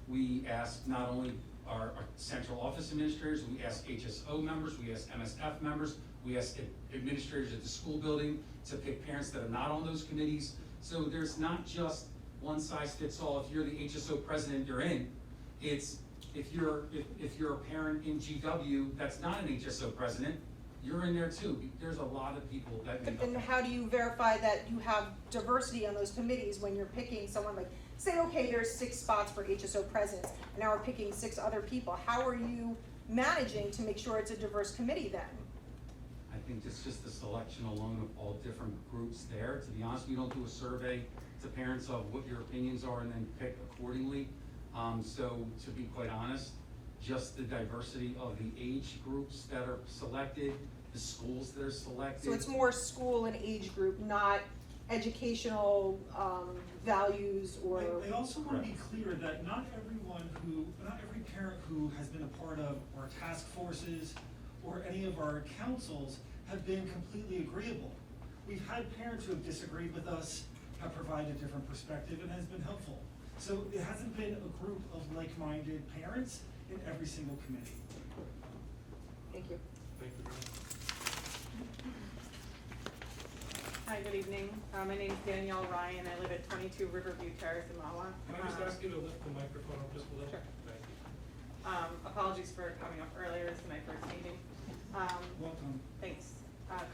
We ask not only our central office administrators, we ask HSO members, we ask MSF members, we ask administrators at the school building to pick parents that are not on those committees. So there's not just one size fits all. If you're the HSO president, you're in. It's if you're a parent in GW that's not an HSO president, you're in there too. There's a lot of people that make up.
And how do you verify that you have diversity on those committees when you're picking someone, like, say, okay, there's 6 spots for HSO presidents, and now we're picking 6 other people. How are you managing to make sure it's a diverse committee then?
I think it's just a selection alone of all different groups there. To be honest, we don't do a survey to parents of what your opinions are and then pick accordingly. So to be quite honest, just the diversity of the age groups that are selected, the schools that are selected.
So it's more school and age group, not educational, values or.
I also want to be clear that not every parent who has been a part of our task forces or any of our councils have been completely agreeable. We've had parents who have disagreed with us, have provided a different perspective, and has been helpful. So it hasn't been a group of like-minded parents in every single committee.
Thank you.
Thank you very much.
Hi, good evening. My name is Danielle Ryan. I live at 22 Riverview Terrace in Mahwah.
Can I just ask you to lift the microphone up just a little?
Sure.
Thank you.
Apologies for coming up earlier. This is my first meeting.
Welcome.
Thanks.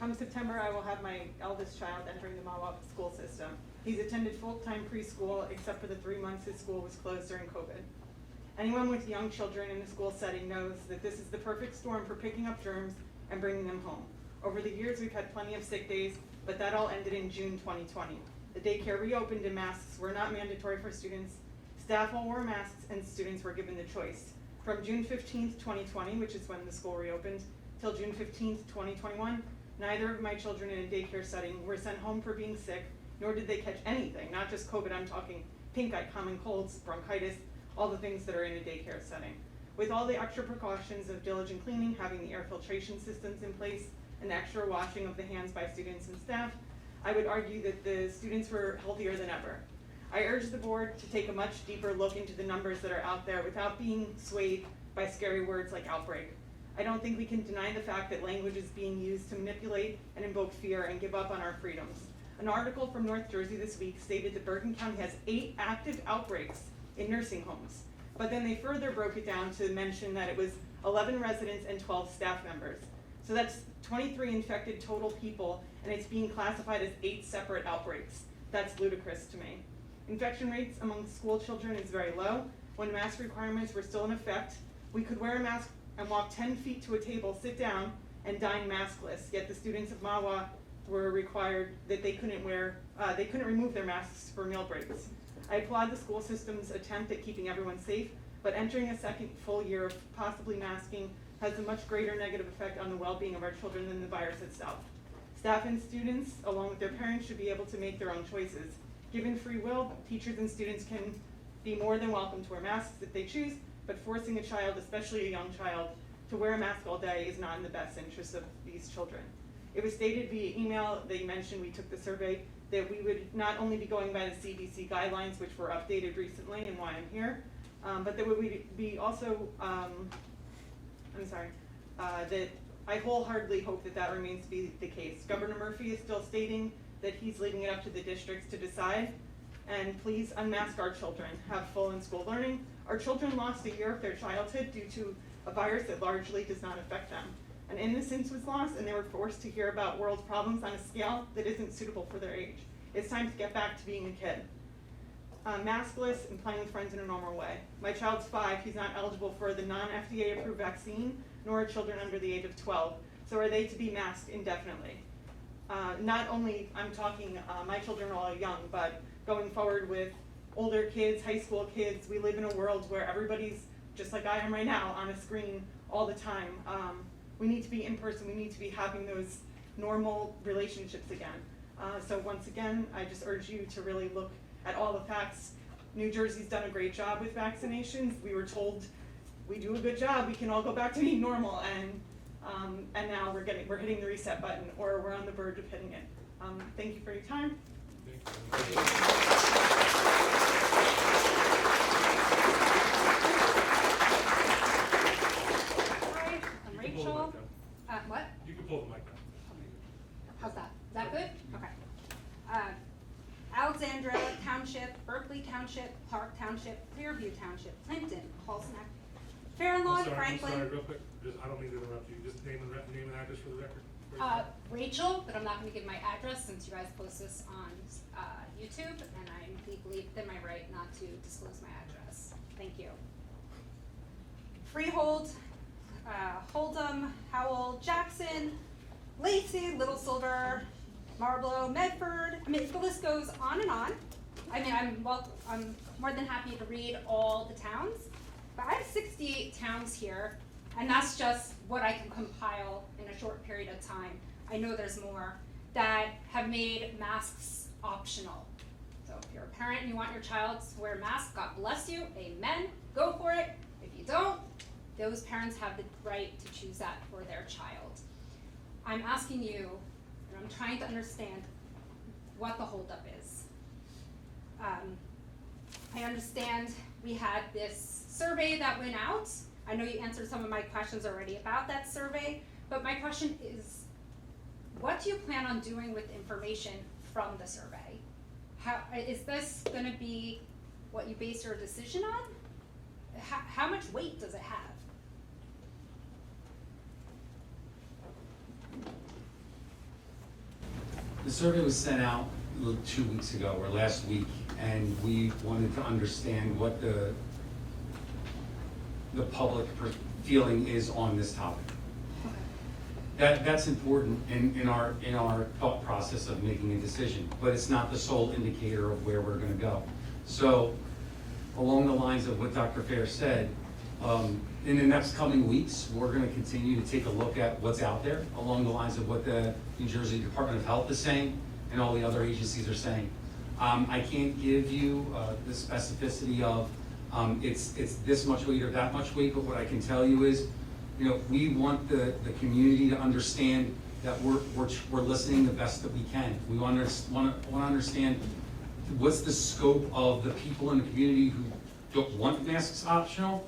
Come September, I will have my eldest child entering the Mahwah school system. He's attended full-time preschool except for the 3 months his school was closed during COVID. Anyone with young children in a school setting knows that this is the perfect storm for picking up germs and bringing them home. Over the years, we've had plenty of sick days, but that all ended in June 2020. The daycare reopened and masks were not mandatory for students. Staff all wore masks and students were given the choice. From June 15th, 2020, which is when the school reopened, till June 15th, 2021, neither of my children in a daycare setting were sent home for being sick, nor did they catch anything, not just COVID, I'm talking pink eye, common colds, bronchitis, all the things that are in a daycare setting. With all the extra precautions of diligent cleaning, having the air filtration systems in place, and extra washing of the hands by students and staff, I would argue that the students were healthier than ever. I urge the board to take a much deeper look into the numbers that are out there without being swayed by scary words like outbreak. I don't think we can deny the fact that language is being used to manipulate and invoke fear and give up on our freedoms. An article from North Jersey this week stated that Bergen County has 8 active outbreaks in nursing homes. But then they further broke it down to mention that it was 11 residents and 12 staff members. So that's 23 infected total people, and it's being classified as 8 separate outbreaks. That's ludicrous to me. Infection rates among school children is very low. When mask requirements were still in effect, we could wear a mask and walk 10 feet to a table, sit down, and dine maskless. Yet the students of Mahwah were required that they couldn't remove their masks for meal breaks. I applaud the school system's attempt at keeping everyone safe, but entering a second full year of possibly masking has a much greater negative effect on the well-being of our children than the virus itself. Staff and students, along with their parents, should be able to make their own choices. Given free will, teachers and students can be more than welcome to wear masks if they choose, but forcing a child, especially a young child, to wear a mask all day is not in the best interest of these children. It was stated via email, they mentioned we took the survey, that we would not only be going by the CDC guidelines, which were updated recently and why I'm here, but that we be also, that I wholeheartedly hope that that remains to be the case. Governor Murphy is still stating that he's leaving it up to the districts to decide, and please unmask our children, have full in-school learning. Our children lost a year of their childhood due to a virus that largely does not affect them. An innocence was lost, and they were forced to hear about world problems on a scale that isn't suitable for their age. It's time to get back to being a kid. Maskless and playing with friends in a normal way. My child's 5, he's not eligible for the non-FDA approved vaccine, nor are children under the age of 12. So are they to be masked indefinitely? Not only, I'm talking, my children are all young, but going forward with older kids, high school kids, we live in a world where everybody's, just like I am right now, on a screen all the time. We need to be in person, we need to be having those normal relationships again. So once again, I just urge you to really look at all the facts. New Jersey's done a great job with vaccinations. We were told we do a good job, we can all go back to being normal, and now we're hitting the reset button, or we're on the verge of hitting it. Thank you for your time.
Hi, I'm Rachel. What?
You can pull the mic down.
How's that? Is that good? Okay. Alexandra Township, Berkeley Township, Park Township, Clearview Township, Clinton, Halsnack, Fair and Lawn, Franklin.
I'm sorry, real quick. I don't mean to interrupt you. Just name and address for the record.
Rachel, but I'm not going to give my address since you guys post this on YouTube, and I'm legally within my right not to disclose my address. Thank you. Freehold, Hold'em, Howell, Jackson, Lacey, Little Silver, Marlboro, Medford. I mean, the list goes on and on. I mean, I'm more than happy to read all the towns, but I have 68 towns here, and that's just what I can compile in a short period of time. I know there's more that have made masks optional. So if you're a parent and you want your child to wear a mask, God bless you, amen, go for it. If you don't, those parents have the right to choose that for their child. I'm asking you, and I'm trying to understand what the holdup is. I understand we had this survey that went out. I know you answered some of my questions already about that survey, but my question is, what do you plan on doing with information from the survey? How, is this gonna be what you base your decision on? How much weight does it have?
The survey was sent out 2 weeks ago or last week, and we wanted to understand what the public feeling is on this topic. That's important in our thought process of making a decision, but it's not the sole indicator of where we're gonna go. So, along the lines of what Dr. Fair said, in the next coming weeks, we're gonna continue to take a look at what's out there, along the lines of what the New Jersey Department of Health is saying, and all the other agencies are saying. I can't give you the specificity of it's this much weight or that much weight, but what I can tell you is, you know, we want the community to understand that we're listening the best that we can. We want to understand what's the scope of the people in the community who don't want masks optional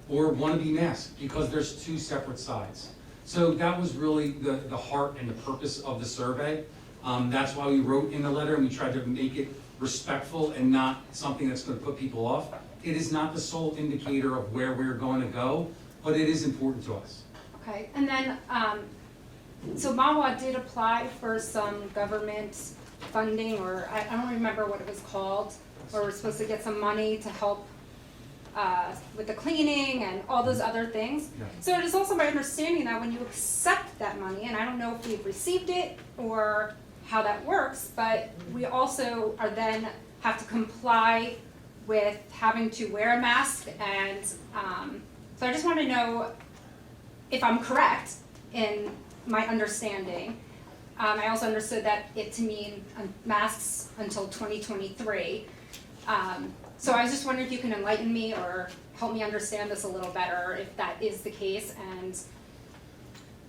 or want to be masked, because there's two separate sides. So that was really the heart and the purpose of the survey. That's why we wrote in the letter, and we tried to make it respectful and not something that's going to put people off. It is not the sole indicator of where we're going to go, but it is important to us.
Okay, and then, so Mahwah did apply for some government funding, or I don't remember what it was called, where we're supposed to get some money to help with the cleaning and all those other things.
Yeah.
So it is also my understanding that when you accept that money, and I don't know if we've received it or how that works, but we also are then have to comply with having to wear a mask, and so I just want to know if I'm correct in my understanding. I also understood that it to mean masks until 2023. So I was just wondering if you can enlighten me or help me understand this a little better, if that is the case, and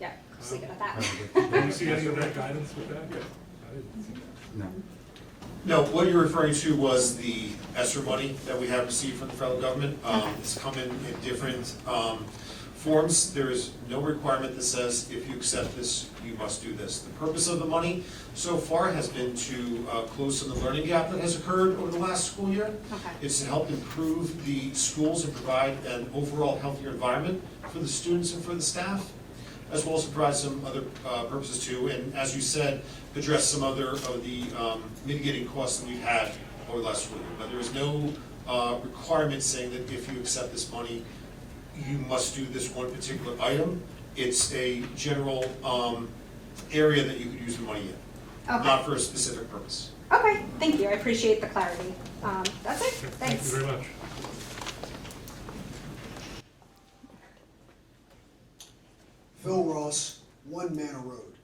yeah, just leave it at that.
Do you see any of that guidance with that? I didn't see that.
No.
No, what you're referring to was the ESSER money that we have received from the federal government. It's come in different forms. There is no requirement that says if you accept this, you must do this. The purpose of the money so far has been to close some of the learning gap that has occurred over the last school year.
Okay.
It's to help improve the schools and provide an overall healthier environment for the students and for the staff, as well as to provide some other purposes too, and as you said, address some other of the mitigating costs that we've had over the last school year. But there is no requirement saying that if you accept this money, you must do this one particular item. It's a general area that you could use the money in,
Okay.
not for a specific purpose.
Okay, thank you, I appreciate the clarity. That's it, thanks.
Thank you very much.
Phil Ross, 1 Manor Road.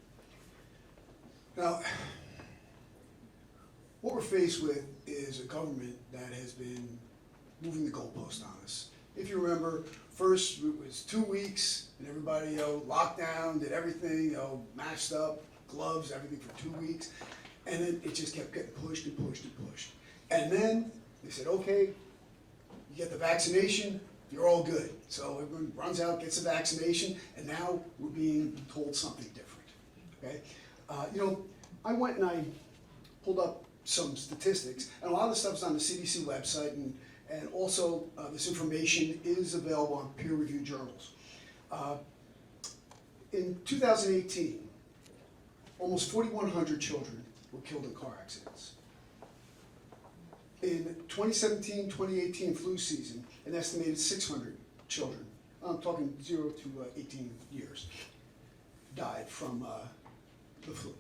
Now, what we're faced with is a government that has been moving the goalpost on us. If you remember, first it was 2 weeks and everybody, locked down, did everything, masked up, gloves, everything for 2 weeks. And then it just kept getting pushed and pushed and pushed. And then they said, okay, you get the vaccination, you're all good. So everyone runs out, gets the vaccination, and now we're being told something different, okay? I went and I pulled up some statistics, and a lot of the stuff's on the CDC website, and also this information is available on peer-reviewed journals. In 2018, almost 4,100 children were killed in car accidents. In 2017-2018 flu season, an estimated 600 children, I'm talking 0 to 18 years, died from the flu.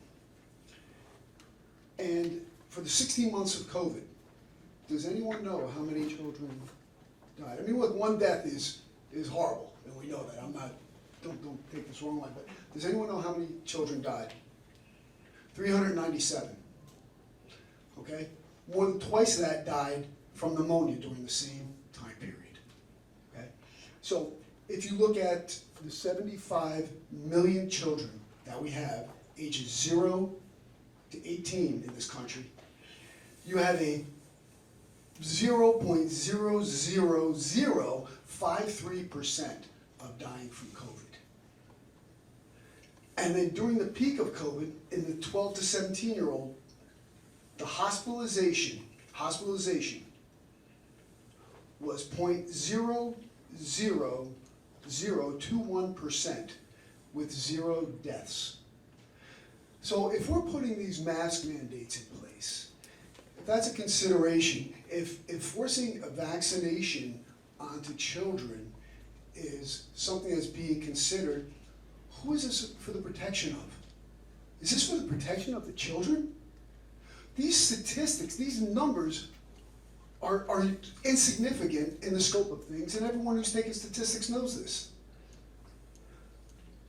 And for the 16 months of COVID, does anyone know how many children died? I mean, look, one death is horrible, and we know that. Don't take this wrong line, but does anyone know how many children died? 397. Okay? More than twice that died from pneumonia during the same time period. Okay? So if you look at the 75 million children that we have, ages 0 to 18 in this country, you have a 0.00053% of dying from COVID. And then during the peak of COVID, in the 12 to 17-year-old, the hospitalization was 0.00021% with 0 deaths. So if we're putting these mask mandates in place, if that's a consideration, if forcing a vaccination onto children is something that's being considered, who is this for the protection of? Is this for the protection of the children? These statistics, these numbers are insignificant in the scope of things, and everyone who's taking statistics knows this.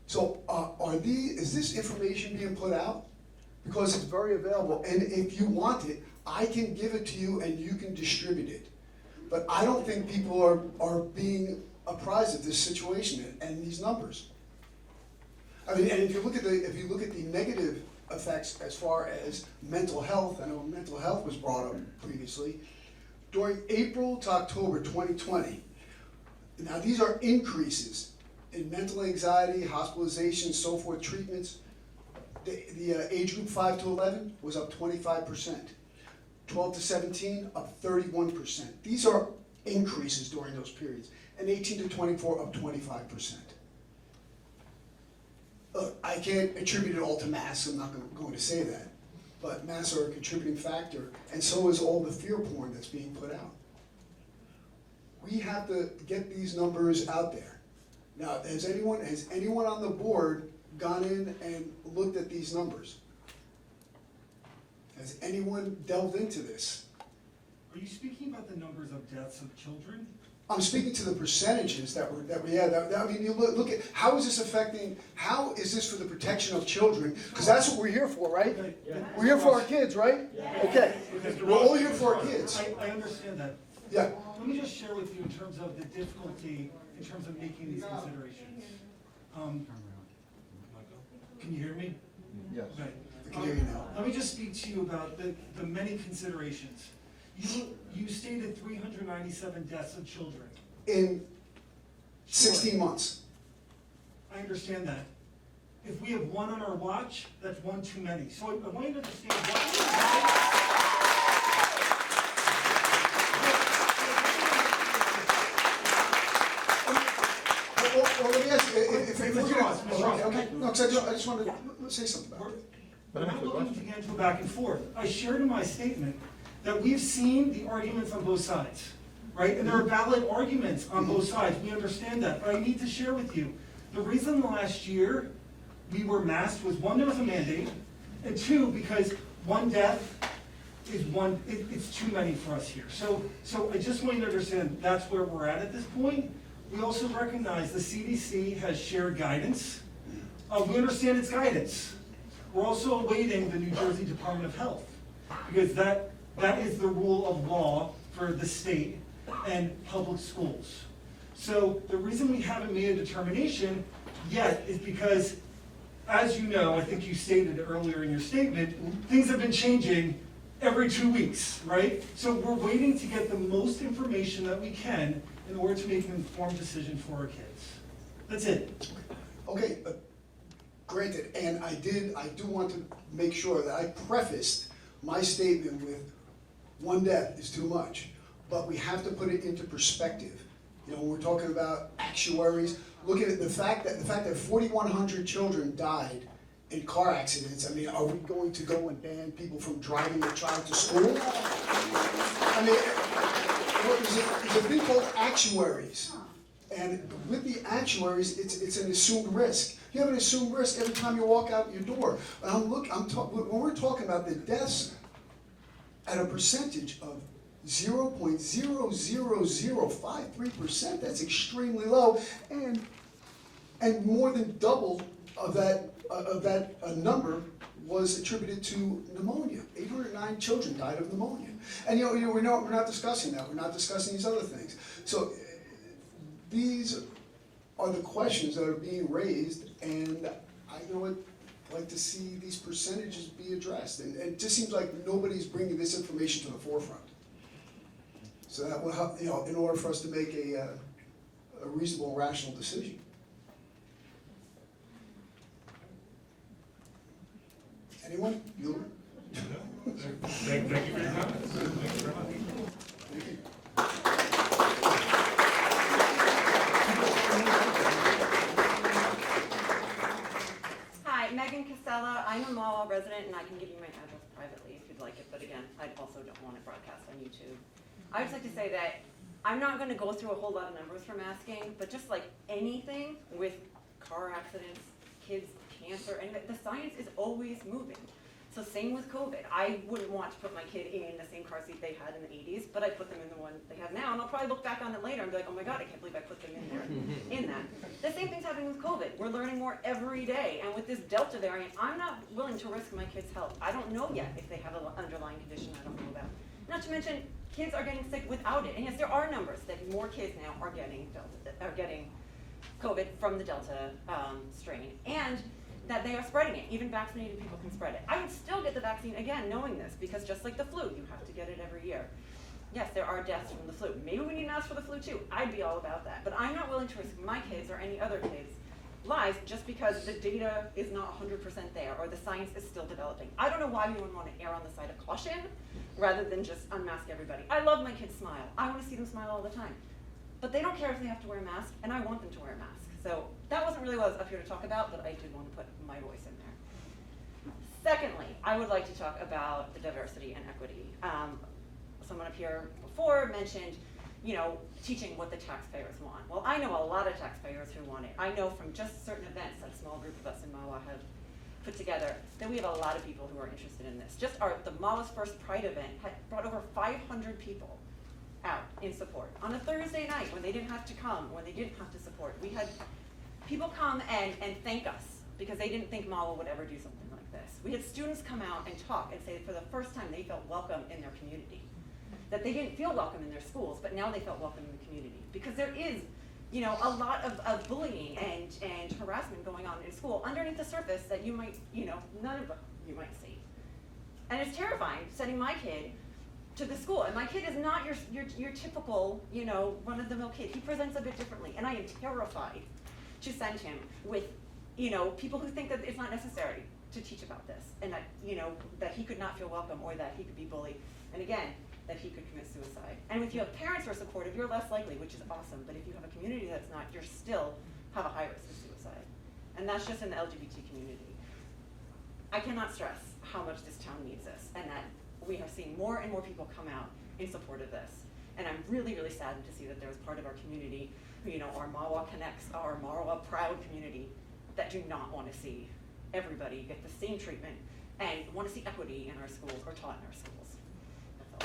So is this information being put out? Because it's very available, and if you want it, I can give it to you and you can distribute it. But I don't think people are being apprised of this situation and these numbers. I mean, and if you look at the negative effects as far as mental health, I know mental health was brought up previously, during April to October 2020, now these are increases in mental anxiety, hospitalization, so forth, treatments. The age group 5 to 11 was up 25%. 12 to 17 up 31%. These are increases during those periods. And 18 to 24 up 25%. Look, I can't attribute it all to masks, I'm not going to say that. But masks are a contributing factor, and so is all the fear porn that's being put out. We have to get these numbers out there. Now, has anyone on the board gone in and looked at these numbers? Has anyone delved into this?
Are you speaking about the numbers of deaths of children?
I'm speaking to the percentages that we had. I mean, you look at, how is this affecting, how is this for the protection of children? Because that's what we're here for, right?
Okay.
We're here for our kids, right? Okay. We're all here for our kids.
I understand that.
Yeah.
Let me just share with you in terms of the difficulty in terms of making these considerations. Can you hear me?
Yes.
Okay.
I can hear you now.
Let me just speak to you about the many considerations. You stated 397 deaths of children.
In 16 months.
I understand that. If we have one on our watch, that's one too many. So I want you to understand what.
Well, let me ask you, if
Mr.
we're
Ross, Mr. Ross,
okay, no, because I just wanted to say something about it.
We're not looking to get into a back and forth. I shared in my statement that we've seen the arguments on both sides, right? And there are valid arguments on both sides. We understand that. But I need to share with you, the reason last year we were masked was, one, there was a mandate, and two, because one death is it's too many for us here. So I just want you to understand that's where we're at this point. We also recognize the CDC has shared guidance. We understand its guidance. We're also awaiting the New Jersey Department of Health, because that is the rule of law for the state and public schools. So the reason we haven't made a determination yet is because, as you know, I think you stated earlier in your statement, things have been changing every 2 weeks, right? So we're waiting to get the most information that we can in order to make an informed decision for our kids. That's it.
Okay, granted, and I do want to make sure that I prefaced my statement with one death is too much, but we have to put it into perspective. You know, when we're talking about actuaries, look at the fact that 4,100 children died in car accidents. I mean, are we going to go and ban people from driving their child to school? I mean, there's a thing called actuaries, And with the actuaries, it's an assumed risk. You have an assumed risk every time you walk out your door. When we're talking about the deaths at a percentage of 0.00053%, that's extremely low, and more than double of that number was attributed to pneumonia. 809 children died of pneumonia. And we're not discussing that. We're not discussing these other things. So these are the questions that are being raised, and I would like to see these percentages be addressed. And it just seems like nobody's bringing this information to the forefront. So that will help, in order for us to make a reasonable, rational decision. Anyone? You?
Thank you for your comments. Thank you very much.
Thank you.
Hi, Megan Casella. I'm a Mahwah resident, and I can give you my address privately if you'd like it, but again, I also don't want it broadcast on YouTube. I would just like to say that I'm not going to go through a whole lot of numbers for masking, but just like anything with car accidents, kids, cancer, and the science is always moving. So same with COVID. I wouldn't want to put my kid in the same car seat they had in the 80s, but I put them in the one they have now, and I'll probably look back on it later and be like, oh my God, I can't believe I put them in there, in that. The same thing's happening with COVID. We're learning more every day, and with this Delta variant, I'm not willing to risk my kids' health. I don't know yet if they have an underlying condition I don't know about. Not to mention, kids are getting sick without it, and yes, there are numbers that more kids now are getting COVID from the Delta strain, and that they are spreading it. Even vaccinated people can spread it. I would still get the vaccine again, knowing this, because just like the flu, you have to get it every year. Yes, there are deaths from the flu. Maybe we need masks for the flu too. I'd be all about that. But I'm not willing to risk my kids or any other kids' lives just because the data is not 100% there or the science is still developing. I don't know why you would want to err on the side of caution rather than just unmask everybody. I love my kids' smile. I want to see them smile all the time. But they don't care if they have to wear a mask, and I want them to wear a mask. So that wasn't really what I was up here to talk about, but I did want to put my voice in there. Secondly, I would like to talk about the diversity and equity. Someone up here before mentioned, teaching what the taxpayers want. Well, I know a lot of taxpayers who want it. I know from just certain events that a small group of us in Mahwah have put together that we have a lot of people who are interested in this. Just the Mahwah's first Pride event had brought over 500 people out in support. On a Thursday night when they didn't have to come, when they didn't have to support, we had people come and thank us because they didn't think Mahwah would ever do something like this. We had students come out and talk and say that for the first time they felt welcome in their community. That they didn't feel welcome in their schools, but now they felt welcome in the community. Because there is, a lot of bullying and harassment going on in school underneath the surface that you might, none of you might see. And it's terrifying sending my kid to the school. And my kid is not your typical, run-of-the-mill kid. He presents a bit differently. And I am terrified to send him with, people who think that it's not necessary to teach about this. And that, that he could not feel welcome or that he could be bullied. And again, that he could commit suicide. And if you have parents who are supportive, you're less likely, which is awesome. But if you have a community that's not, you're still have a high risk of suicide. And that's just in the LGBT community. I cannot stress how much this town needs this and that we are seeing more and more people come out in support of this. And I'm really, really saddened to see that there's part of our community, our Mahwah Connects, our Mahwah Proud community, that do not want to see everybody get the same treatment and want to see equity in our schools or taught in our schools. That's all.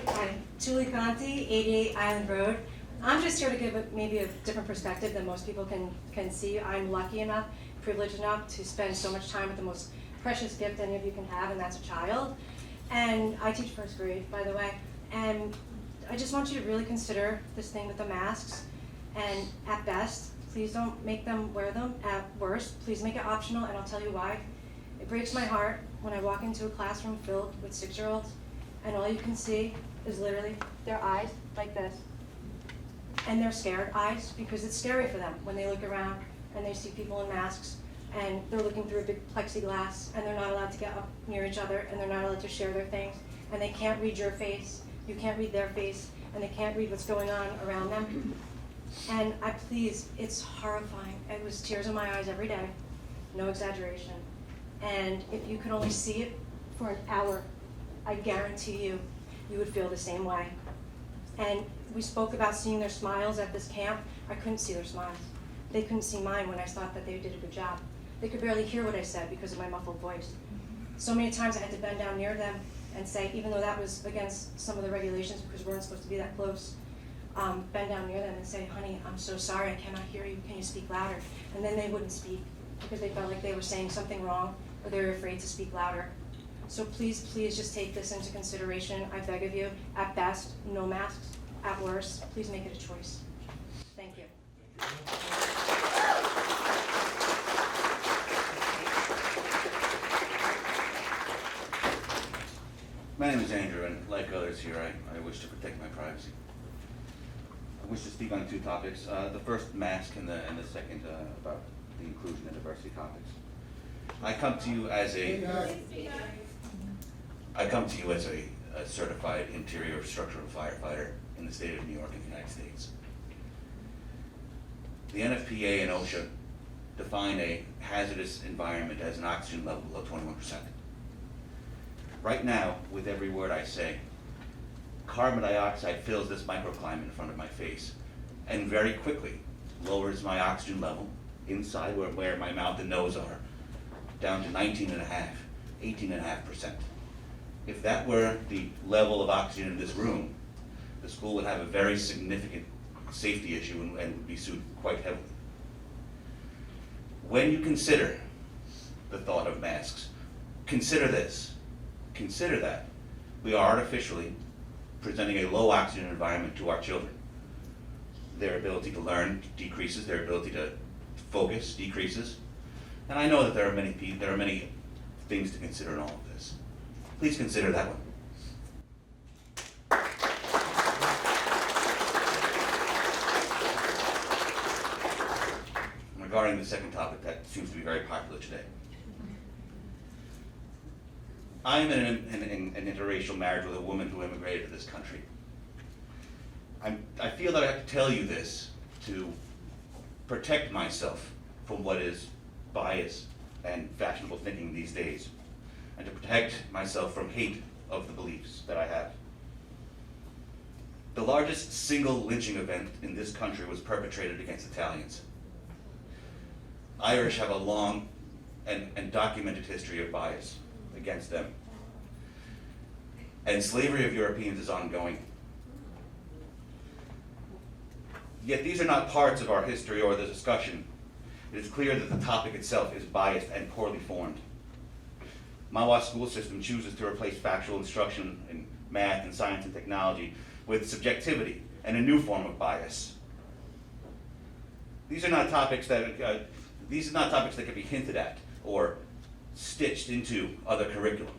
Hi, Julie Conti, 88 Island Road. I'm just here to give maybe a different perspective than most people can see. I'm lucky enough, privileged enough to spend so much time with the most precious gift any of you can have, and that's a child. And I teach first grade, by the way. And I just want you to really consider this thing with the masks. And at best, please don't make them wear them. At worst, please make it optional, and I'll tell you why. It breaks my heart when I walk into a classroom filled with 6-year-olds, and all you can see is literally their eyes like this. And they're scared eyes because it's scary for them when they look around and they see people in masks and they're looking through a big plexiglass and they're not allowed to get up near each other and they're not allowed to share their things and they can't read your face, you can't read their face, and they can't read what's going on around them. And it's horrifying. It was tears in my eyes every day. no exaggeration. And if you could only see it for an hour, I guarantee you, you would feel the same way. And we spoke about seeing their smiles at this camp. I couldn't see their smiles. They couldn't see mine when I thought that they did a good job. They could barely hear what I said because of my muffled voice. So many times I had to bend down near them and say, even though that was against some of the regulations because we weren't supposed to be that close, bend down near them and say, honey, I'm so sorry, I cannot hear you, can you speak louder? And then they wouldn't speak because they felt like they were saying something wrong or they were afraid to speak louder. So please, please just take this into consideration, I beg of you. At best, no masks. At worst, please make it a choice. Thank you.
My name is Andrew, and like others here, I wish to protect my privacy. I wish to speak on two topics. The first, mask, and the second, about the inclusion and diversity topics. I come to you as a certified interior structural firefighter in the state of New York in the United States. The NFPA and OSHA define a hazardous environment as an oxygen level of 21%. Right now, with every word I say, carbon dioxide fills this microclimate in front of my face and very quickly lowers my oxygen level inside where my mouth and nose are down to 19.5%, 18.5%. If that were the level of oxygen in this room, the school would have a very significant safety issue and would be sued quite heavily. When you consider the thought of masks, consider this. Consider that we are artificially presenting a low oxygen environment to our children. Their ability to learn decreases, their ability to focus decreases. And I know that there are many things to consider in all of this. Please consider that one. Regarding the second topic that seems to be very popular today. I am in an interracial marriage with a woman who immigrated to this country. I feel that I have to tell you this to protect myself from what is bias and fashionable thinking these days, and to protect myself from hate of the beliefs that I have. The largest single lynching event in this country was perpetrated against Italians. Irish have a long and documented history of bias against them. And slavery of Europeans is ongoing. Yet these are not parts of our history or the discussion. It is clear that the topic itself is biased and poorly formed. Mahwah school system chooses to replace factual instruction in math and science and technology with subjectivity and a new form of bias. These are not topics that can be hinted at or stitched into other curriculum.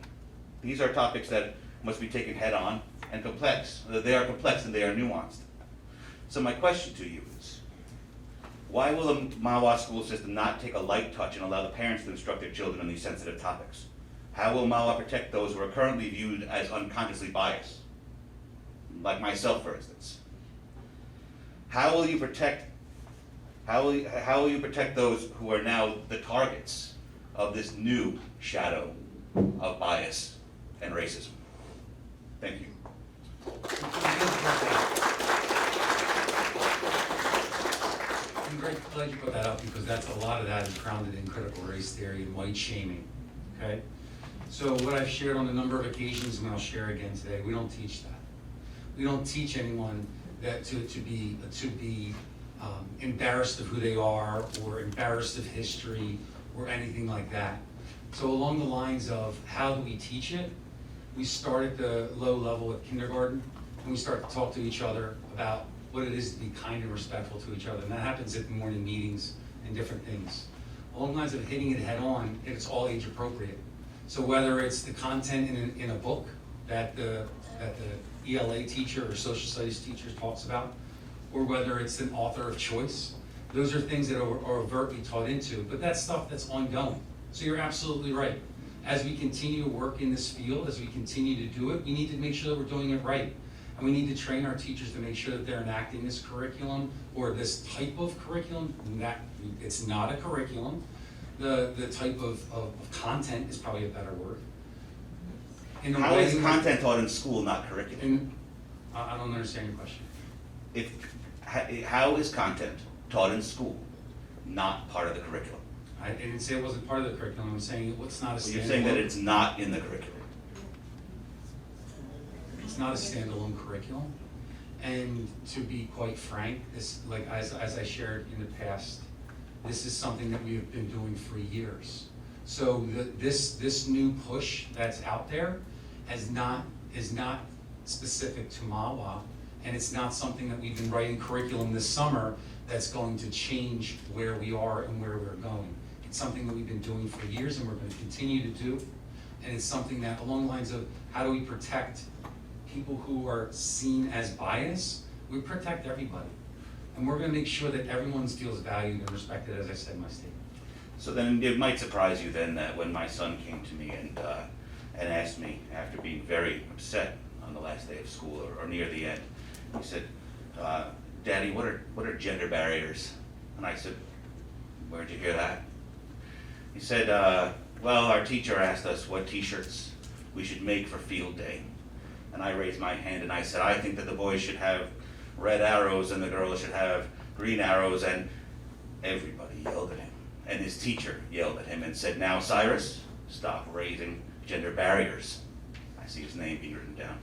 These are topics that must be taken head on and complex. They are complex and they are nuanced. So my question to you is, why will the Mahwah school system not take a light touch and allow the parents to instruct their children on these sensitive topics? How will Mahwah protect those who are currently viewed as unconsciously biased? Like myself, for instance. How will you protect those who are now the targets of this new shadow of bias and racism? Thank you.
I'm glad you put that up because a lot of that is grounded in critical race theory and white shaming, okay? So what I've shared on a number of occasions and I'll share again today, we don't teach that. We don't teach anyone that to be embarrassed of who they are or embarrassed of history or anything like that. So along the lines of how do we teach it, we start at the low level at kindergarten and we start to talk to each other about what it is to be kind and respectful to each other. And that happens at the morning meetings and different things. Along the lines of hitting it head on, it's all age appropriate. So whether it's the content in a book that the ELA teacher or social studies teacher talks about, or whether it's an author of choice, those are things that are overtly taught into, but that's stuff that's ongoing. So you're absolutely right. As we continue to work in this field, as we continue to do it, we need to make sure that we're doing it right. And we need to train our teachers to make sure that they're enacting this curriculum or this type of curriculum. It's not a curriculum, the type of content is probably a better word. In a
How
way
is
that-
content taught in school not curriculum?
I don't understand your question.
How is content taught in school not part of the curriculum?
I didn't say it wasn't part of the curriculum, I'm saying it's not a standalone.
You're saying that it's not in the curriculum.
It's not a standalone curriculum. And to be quite frank, this, like, as I shared in the past, this is something that we have been doing for years. So this new push that's out there is not specific to Mahwah, and it's not something that we've been writing curriculum this summer that's going to change where we are and where we're going. It's something that we've been doing for years and we're going to continue to do, and it's something that along the lines of how do we protect people who are seen as biased. We protect everybody, and we're going to make sure that everyone feels valued and respected, as I said in my statement.
So then it might surprise you then that when my son came to me and asked me, after being very upset on the last day of school or near the end, he said, Daddy, what are gender barriers? And I said, where'd you hear that? He said, well, our teacher asked us what t-shirts we should make for field day. And I raised my hand and I said, I think that the boys should have red arrows and the girls should have green arrows. And everybody yelled at him. And his teacher yelled at him and said, now, Cyrus, stop raising gender barriers. I see his name being written down.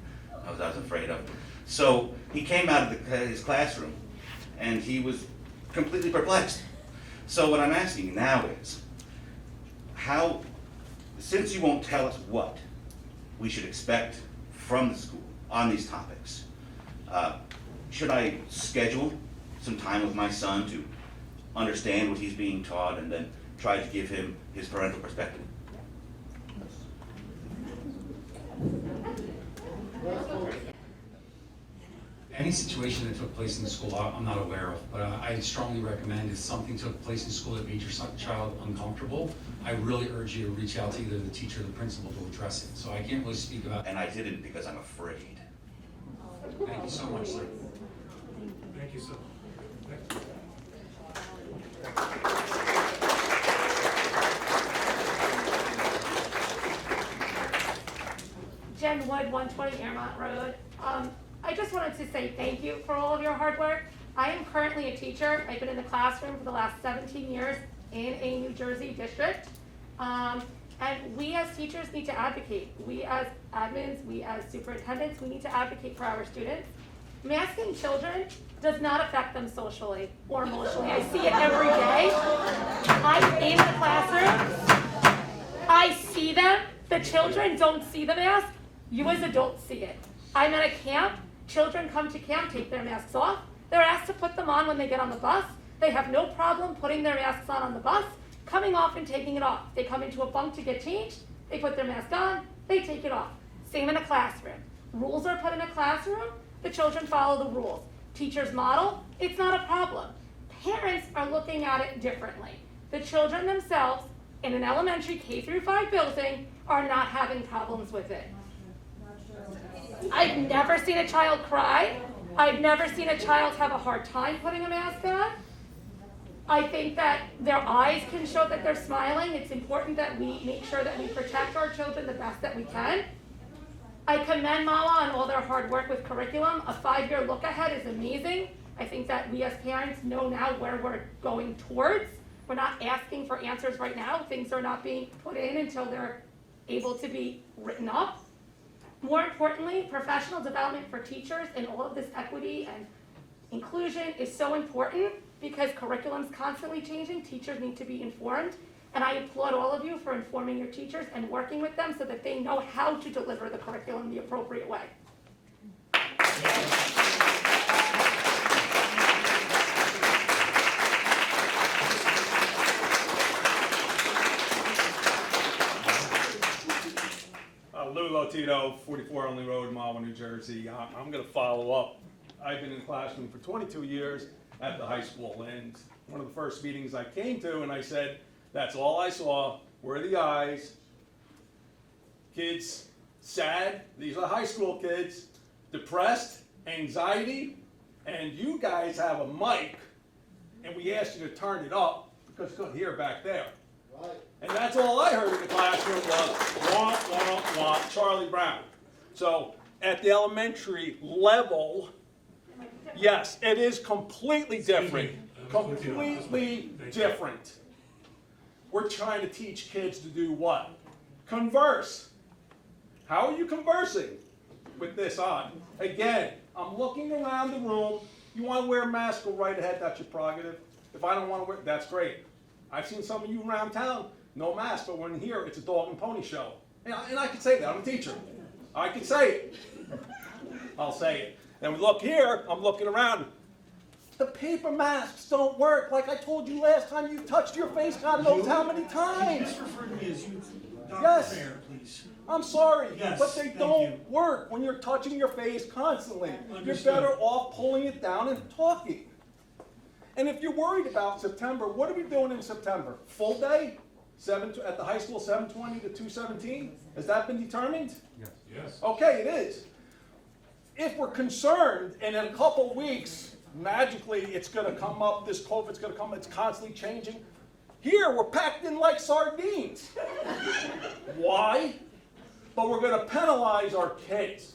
I was afraid of. So he came out of his classroom and he was completely perplexed. So what I'm asking now is, how, since you won't tell us what we should expect from the school on these topics, should I schedule some time with my son to understand what he's being taught and then try to give him his parental perspective?
Any situation that took place in the school, I'm not aware of, but I strongly recommend if something took place in school that made your child uncomfortable, I really urge you to reach out to either the teacher or the principal to address it. So I can't really speak about.
And I didn't because I'm afraid.
Thank you so much, sir.
Thank you, sir.
Jen Wood, 120 Airmont Road. I just wanted to say thank you for all of your hard work. I am currently a teacher. I've been in the classroom for the last 17 years in a New Jersey district. And we as teachers need to advocate. We as admins, we as superintendents, we need to advocate for our students. Masking children does not affect them socially or emotionally. I see it every day. I'm in the classroom. I see them. The children don't see the mask. You as adults see it. I'm at a camp. Children come to camp, take their masks off. They're asked to put them on when they get on the bus. They have no problem putting their masks on the bus, coming off and taking it off. They come into a bunk to get changed. They put their mask on. They take it off. Same in a classroom. Rules are put in a classroom. The children follow the rules. Teachers model. It's not a problem. Parents are looking at it differently. The children themselves in an elementary K-5 building are not having problems with it. I've never seen a child cry. I've never seen a child have a hard time putting a mask on. I think that their eyes can show that they're smiling. It's important that we make sure that we protect our children the best that we can. I commend Mahwah on all their hard work with curriculum. A 5-year look ahead is amazing. I think that we as parents know now where we're going towards. We're not asking for answers right now. Things are not being put in until they're able to be written up. More importantly, professional development for teachers and all of this equity and inclusion is so important because curriculum's constantly changing. Teachers need to be informed. And I applaud all of you for informing your teachers and working with them so that they know how to deliver the curriculum the appropriate way.
Lou Lotito, 44 Only Road, Mahwah, New Jersey. I'm going to follow up. I've been in the classroom for 22 years at the high school, and one of the first meetings I came to, and I said, that's all I saw were the eyes. Kids sad, these are high school kids, depressed, anxiety, and you guys have a mic, and we asked you to turn it up because you couldn't hear back there. And that's all I heard in the classroom was, wah, wah, wah, Charlie Brown. So at the elementary level, yes, it is completely different. Completely different. We're trying to teach kids to do what? Converse. How are you conversing with this on? Again, I'm looking around the room. You want to wear a mask, go right ahead, that's your prerogative. If I don't want to wear, that's great. I've seen some of you around town, no mask, but when here, it's a dog and pony show. And I can say that, I'm a teacher. I can say it. I'll say it. Then we look here, I'm looking around. The paper masks don't work. Like I told you last time, you touched your face God knows how many times.
Just refer to me as you, Dr.
Yes.
Fair, please.
I'm sorry,
Yes,
but they
thank
don't
you.
work when you're touching your face constantly.
Understood.
You're better off pulling it down and talking. And if you're worried about September, what are we doing in September? Full day? At the high school, 7:20 to 2:17? Has that been determined?
Yes.
Yes.
Okay, it is. If we're concerned, and in a couple weeks, magically, it's going to come up, this COVID's going to come, it's constantly changing. Here, we're packed in like sardines. Why? But we're going to penalize our kids.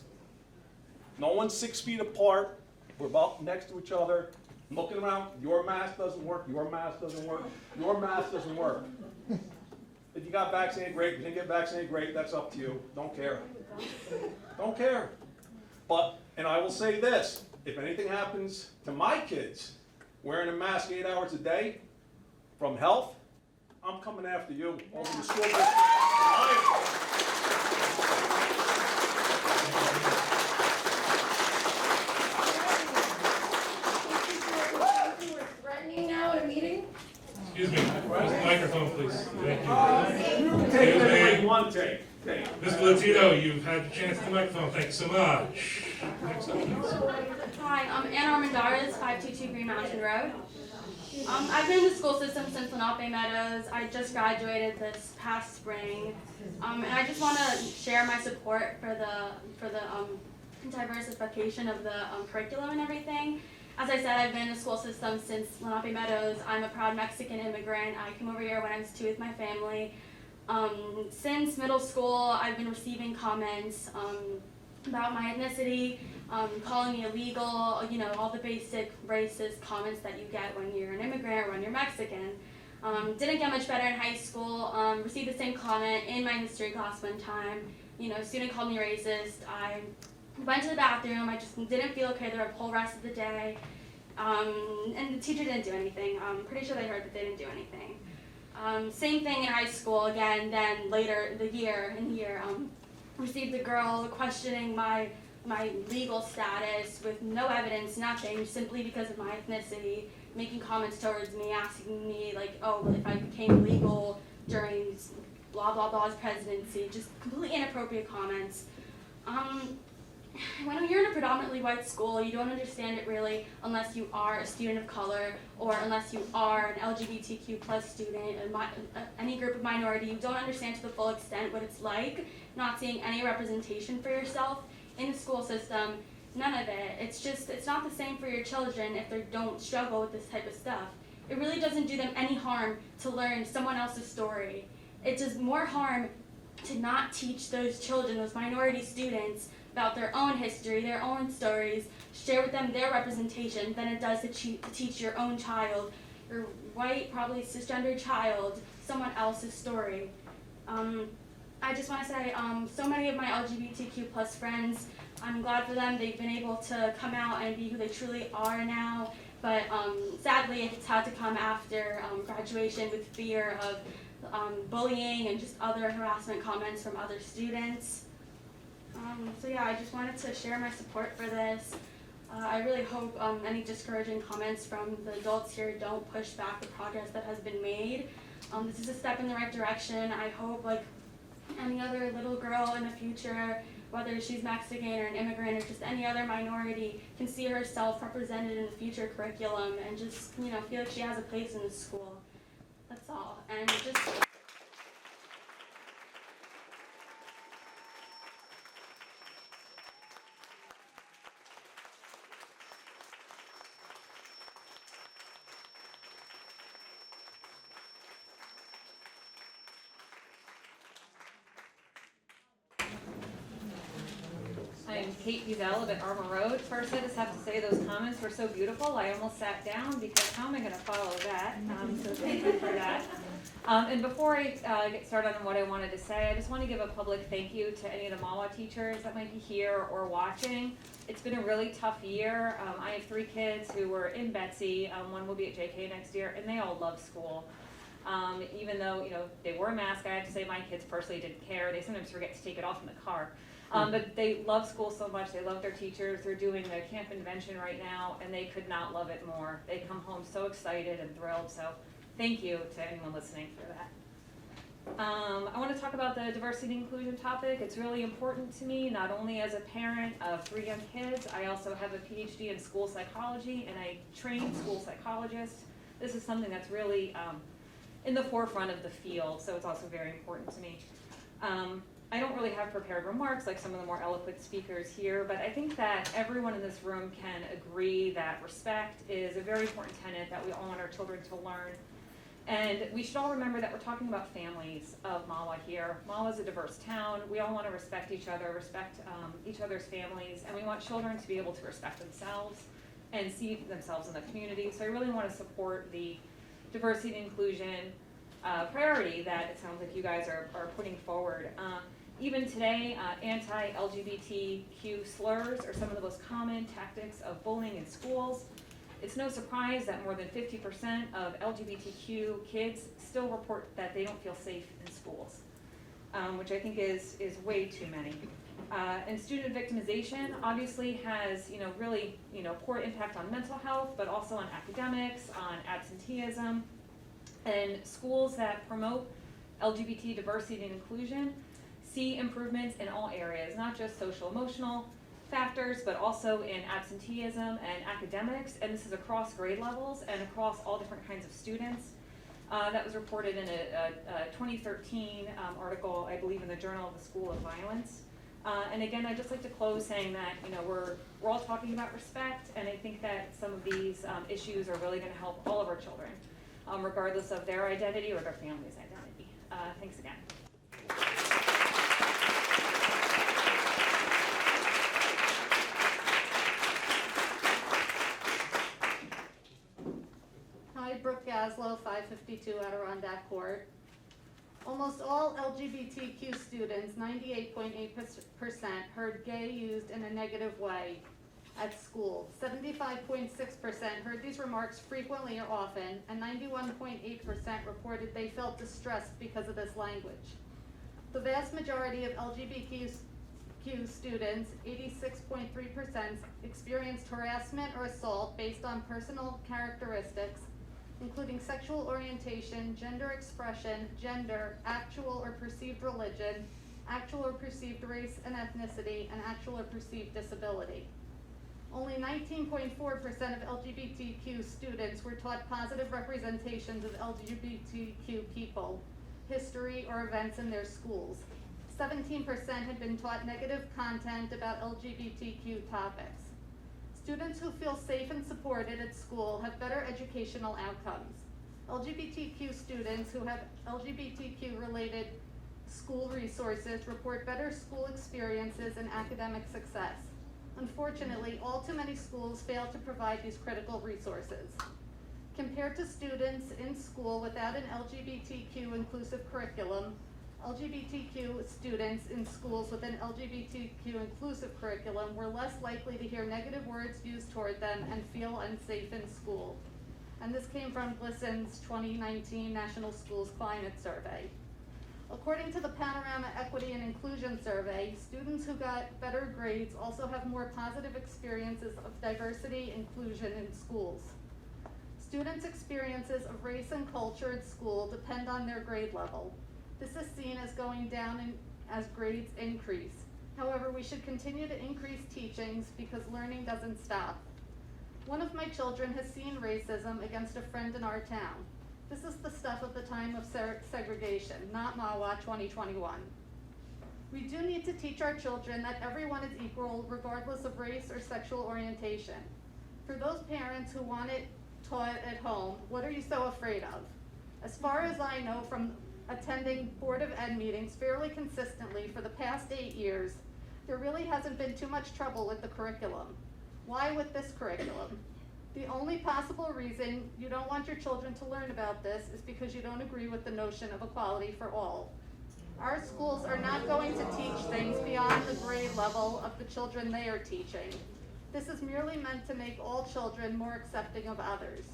No one's 6 feet apart. We're about next to each other. Looking around, your mask doesn't work, your mask doesn't work, your mask doesn't work. If you got vaccinated, great. If you didn't get vaccinated, great. That's up to you. Don't care. Don't care. But, and I will say this, if anything happens to my kids wearing a mask 8 hours a day from health, I'm coming after you over the school district.
Threatening now at a meeting?
Excuse me, microphone, please. Thank you.
You can take it in one take.
Mr. Latino, you've had your chance at the microphone. Thank you so much. Next up, please.
Hi, I'm Anna Armendariz, 522 Green Mountain Road. I've been in the school system since Lenape Meadows. I just graduated this past spring, and I just want to share my support for the diversification of the curriculum and everything. As I said, I've been in the school system since Lenape Meadows. I'm a proud Mexican immigrant. I came over here when I was 2 with my family. Since middle school, I've been receiving comments about my ethnicity, calling me illegal, you know, all the basic racist comments that you get when you're an immigrant or when you're Mexican. Didn't get much better in high school, received the same comment in my history class one time. You know, a student called me racist. I went to the bathroom, I just didn't feel okay the whole rest of the day. And the teacher didn't do anything. I'm pretty sure they heard that they didn't do anything. Same thing in high school again, then later the year, received a girl questioning my legal status with no evidence, nothing, simply because of my ethnicity, making comments towards me, asking me like, oh, if I became legal during blah blah blah's presidency, just completely inappropriate comments. When you're in a predominantly white school, you don't understand it really unless you are a student of color or unless you are an LGBTQ plus student, any group of minority. You don't understand to the full extent what it's like not seeing any representation for yourself in the school system. None of it. It's not the same for your children if they don't struggle with this type of stuff. It really doesn't do them any harm to learn someone else's story. It does more harm to not teach those children, those minority students, about their own history, their own stories, share with them their representation than it does to teach your own child, your white, probably cisgender child, someone else's story. I just want to say, so many of my LGBTQ plus friends, I'm glad for them. They've been able to come out and be who they truly are now, but sadly it's had to come after graduation with fear of bullying and just other harassment comments from other students. So yeah, I just wanted to share my support for this. I really hope any discouraging comments from the adults here don't push back the progress that has been made. This is a step in the right direction. I hope, like any other little girl in the future, whether she's Mexican or an immigrant or just any other minority, can see herself represented in the future curriculum and just, you know, feel like she has a place in the school. That's all. And just
and Kate Buzell at Armor Road. First, I just have to say those comments were so beautiful, I almost sat down because how am I gonna follow that? So thank you for that. And before I get started on what I wanted to say, I just want to give a public thank you to any of the Mahwah teachers that might be here or watching. It's been a really tough year. I have 3 kids who were in Betsy. One will be at JK next year, and they all love school. Even though, you know, they wore a mask, I have to say my kids personally didn't care. They sometimes forget to take it off in the car. But they love school so much. They love their teachers. They're doing the camp invention right now, and they could not love it more. They come home so excited and thrilled. So thank you to anyone listening for that. I want to talk about the diversity and inclusion topic. It's really important to me, not only as a parent of 3 young kids. I also have a PhD in school psychology, and I train school psychologists. This is something that's really in the forefront of the field, so it's also very important to me. I don't really have prepared remarks like some of the more eloquent speakers here, but I think that everyone in this room can agree that respect is a very important tenet that we all want our children to learn. And we should all remember that we're talking about families of Mahwah here. Mahwah is a diverse town. We all want to respect each other, respect each other's families, and we want children to be able to respect themselves and see themselves in the community. So I really want to support the diversity and inclusion priority that it sounds like you guys are putting forward. Even today, anti-LGBTQ slurs are some of the most common tactics of bullying in schools. It's no surprise that more than 50% of LGBTQ kids still report that they don't feel safe in schools, which I think is way too many. And student victimization obviously has, really, poor impact on mental health, but also on academics, on absenteeism. And schools that promote LGBT diversity and inclusion see improvements in all areas, not just social emotional factors, but also in absenteeism and academics, and this is across grade levels and across all different kinds of students. That was reported in a 2013 article, I believe, in the Journal of the School of Violence. And again, I'd just like to close saying that we're all talking about respect, and I think that some of these issues are really going to help all of our children, regardless of their identity or their family's identity. Thanks again.
Hi, Brooke Gaslow, 552 Adirondack Court. Almost all LGBTQ students, 98.8%, heard gay used in a negative way at school. 75.6% heard these remarks frequently or often, and 91.8% reported they felt distressed because of this language. The vast majority of LGBTQ students, 86.3%, experienced harassment or assault based on personal characteristics, including sexual orientation, gender expression, gender, actual or perceived religion, actual or perceived race and ethnicity, and actual or perceived disability. Only 19.4% of LGBTQ students were taught positive representations of LGBTQ people, history, or events in their schools. 17% had been taught negative content about LGBTQ topics. Students who feel safe and supported at school have better educational outcomes. LGBTQ students who have LGBTQ-related school resources report better school experiences and academic success. Unfortunately, all too many schools fail to provide these critical resources. Compared to students in school without an LGBTQ inclusive curriculum, LGBTQ students in schools with an LGBTQ inclusive curriculum were less likely to hear negative words used toward them and feel unsafe in school. And this came from GLSEN's 2019 National Schools Climate Survey. According to the Panorama Equity and Inclusion Survey, students who got better grades also have more positive experiences of diversity inclusion in schools. Students' experiences of race and culture at school depend on their grade level. This is seen as going down as grades increase. However, we should continue to increase teachings because learning doesn't stop. One of my children has seen racism against a friend in our town. This is the stuff of the time of segregation, not Mahwah 2021. We do need to teach our children that everyone is equal regardless of race or sexual orientation. For those parents who want it taught at home, what are you so afraid of? As far as I know from attending Board of Ed meetings fairly consistently for the past 8 years, There really hasn't been too much trouble with the curriculum. Why with this curriculum? The only possible reason you don't want your children to learn about this is because you don't agree with the notion of equality for all. Our schools are not going to teach things beyond the grade level of the children they are teaching. This is merely meant to make all children more accepting of others.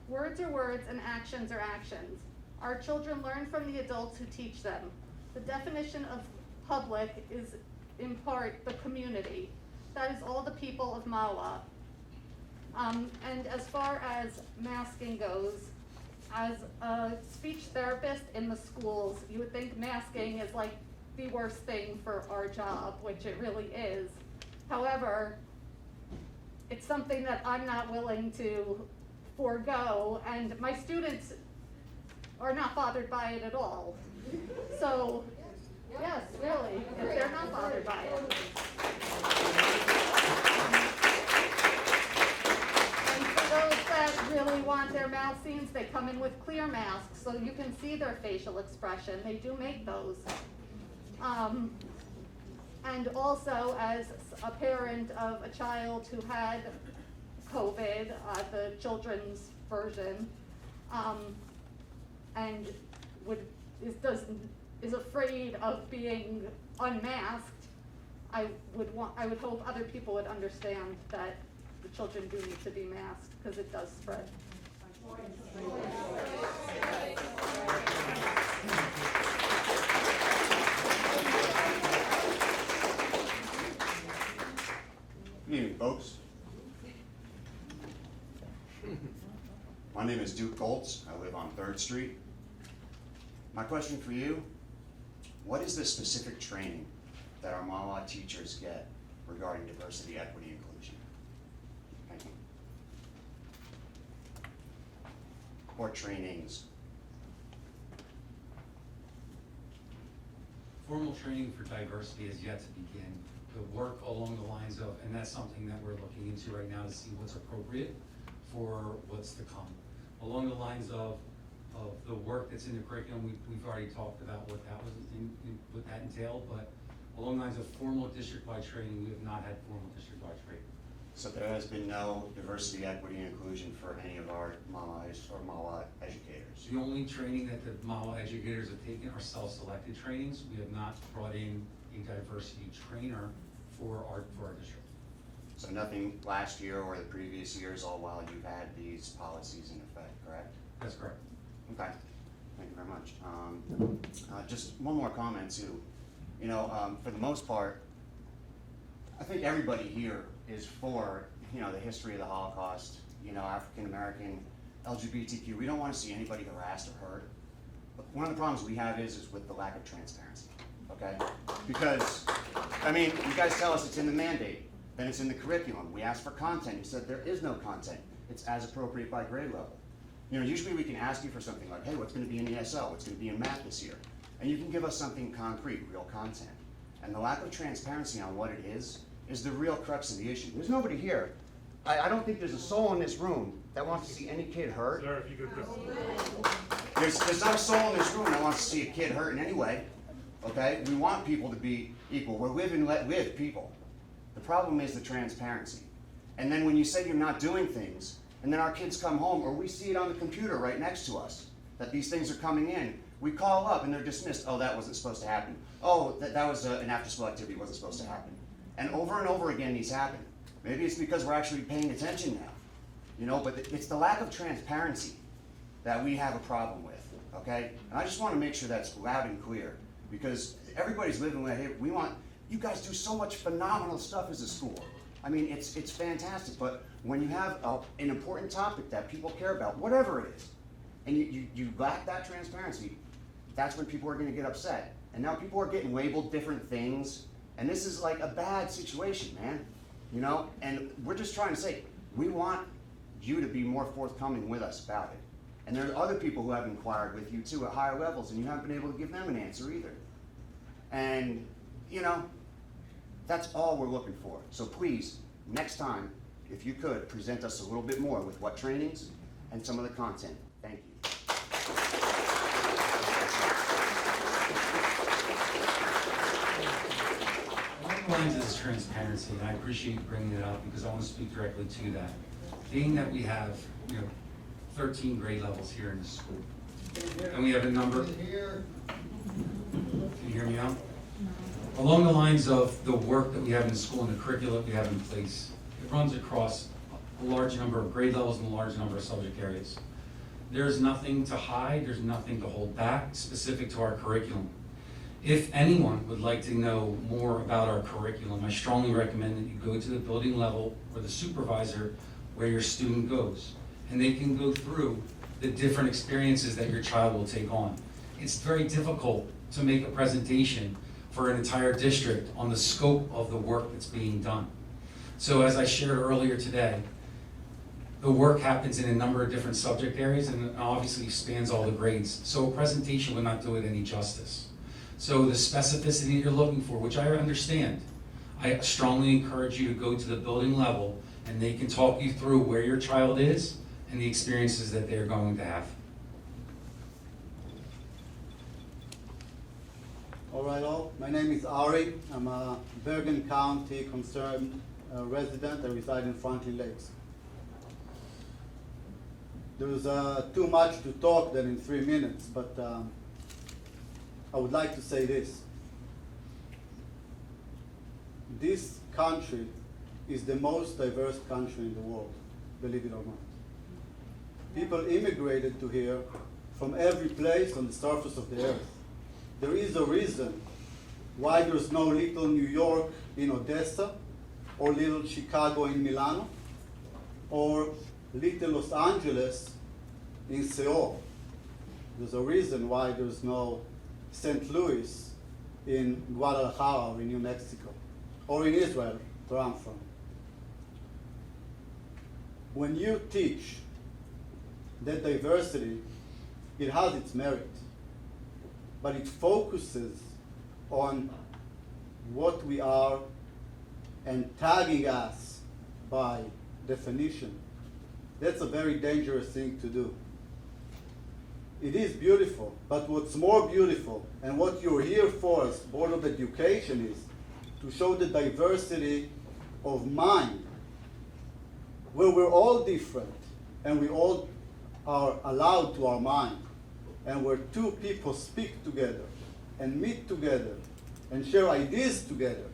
Words are words and actions are actions. Our children learn from the adults who teach them. The definition of public is, in part, the community. That is all the people of Mahwah. And as far as masking goes, as a speech therapist in the schools, you would think masking is like the worst thing for our job, which it really is. However, it's something that I'm not willing to forego, and my students are not bothered by it at all. So, yes, really, they're not bothered by it. And for those that really want their mouth scenes, they come in with clear masks so you can see their facial expression. They do make those. And also, as a parent of a child who had COVID, the children's version, and is afraid of being unmasked, I would hope other people would understand that the children do need to be masked because it does spread.
Good evening, folks. My name is Duke Goltz. I live on 3rd Street. My question for you, what is the specific training that our Mahwah teachers get regarding diversity, equity, inclusion? Thank you. Or trainings?
Formal training for diversity is yet to begin. The work along the lines of, and that's something that we're looking into right now to see what's appropriate for what's to come. Along the lines of the work that's in the curriculum, we've already talked about what that was, what that entailed, but along the lines of formal district-wide training, we have not had formal district-wide training.
So there has been no diversity, equity, and inclusion for any of our Mahwah educators?
The only training that the Mahwah educators have taken are self-selected trainings. We have not brought in a diversity trainer for our district.
So nothing last year or the previous years, all while you've had these policies in effect, correct?
That's correct.
Okay, thank you very much. Just one more comment too. You know, for the most part, I think everybody here is for, you know, the history of the Holocaust, you know, African American, LGBTQ. We don't want to see anybody harassed or hurt. But one of the problems we have is with the lack of transparency, okay? Because, I mean, you guys tell us it's in the mandate, then it's in the curriculum. We ask for content, you said there is no content. It's as appropriate by grade level. You know, usually we can ask you for something like, hey, what's going to be in ESL? What's going to be in math this year? And you can give us something concrete, real content. And the lack of transparency on what it is the real crux of the issue. There's nobody here. I don't think there's a soul in this room that wants to see any kid hurt.
Sir, if you could just...
There's not a soul in this room that wants to see a kid hurt in any way. Okay? We want people to be equal. We're live and let live people. The problem is the transparency. And then when you say you're not doing things, and then our kids come home, or we see it on the computer right next to us, that these things are coming in, we call up and they're dismissed. Oh, that wasn't supposed to happen. Oh, that was an after-school activity, wasn't supposed to happen. And over again these happen. Maybe it's because we're actually paying attention now. You know, but it's the lack of transparency that we have a problem with, okay? And I just want to make sure that's loud and clear, because everybody's living with it. We want, you guys do so much phenomenal stuff as a school. I mean, it's fantastic, but when you have an important topic that people care about, whatever it is, and you lack that transparency, that's when people are going to get upset. And now people are getting labeled different things, and this is like a bad situation, man. You know, and we're just trying to say, we want you to be more forthcoming with us about it. And there are other people who have inquired with you too at higher levels, and you haven't been able to give them an answer either. And, you know, that's all we're looking for. So please, next time, if you could, present us a little bit more with what trainings and some of the content. Thank you.
the lines of this transparency, and I appreciate you bringing it up because I want to speak directly to that. Being that we have, 13 grade levels here in the school, and we have a number. Can you hear me out? Along the lines of the work that we have in the school and the curricula we have in place, it runs across a large number of grade levels and a large number of subject areas. There's nothing to hide, there's nothing to hold back specific to our curriculum. If anyone would like to know more about our curriculum, I strongly recommend that you go to the building level or the supervisor where your student goes, and they can go through the different experiences that your child will take on. It's very difficult to make a presentation for an entire district on the scope of the work that's being done. So as I shared earlier today, the work happens in a number of different subject areas and obviously spans all the grades. So a presentation would not do it any justice. So the specificity you're looking for, which I understand, I strongly encourage you to go to the building level and they can talk you through where your child is and the experiences that they're going to have.
All right, all. My name is Ari. I'm a Bergen County concerned resident. I reside in Franklin Lakes. There's too much to talk than in 3 minutes, but I would like to say this. This country is the most diverse country in the world, believe it or not. People immigrated to here from every place on the surface of the earth. There is a reason why there's no little New York in Odessa, or little Chicago in Milano, or little Los Angeles in Seoul. There's a reason why there's no St. Louis in Guadalajara or in New Mexico, or in Israel, where I'm from. When you teach that diversity, it has its merit, but it focuses on what we are and tagging us by definition. That's a very dangerous thing to do. It is beautiful, but what's more beautiful and what you're here for as Board of Education is to show the diversity of mind, where we're all different and we all are allowed to our mind, and where two people speak together and meet together and share ideas together.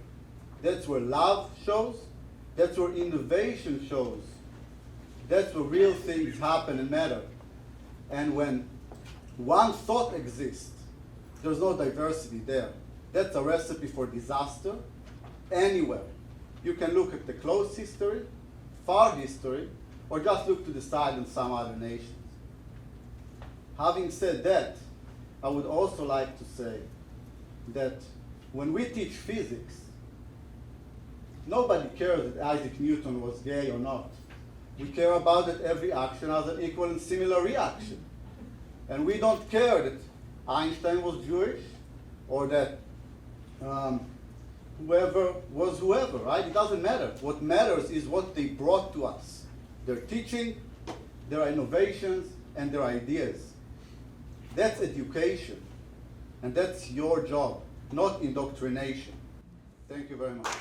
That's where love shows, that's where innovation shows, that's where real things happen and matter. And when one thought exists, there's no diversity there. That's a recipe for disaster anywhere. You can look at the close history, far history, or just look to the side in some other nations. Having said that, I would also like to say that when we teach physics, nobody cares that Isaac Newton was gay or not. We care about that every action has an equal and similar reaction. And we don't care that Einstein was Jewish or that whoever was whoever, right? It doesn't matter. What matters is what they brought to us. Their teaching, their innovations, and their ideas. That's education. And that's your job, not indoctrination. Thank you very much.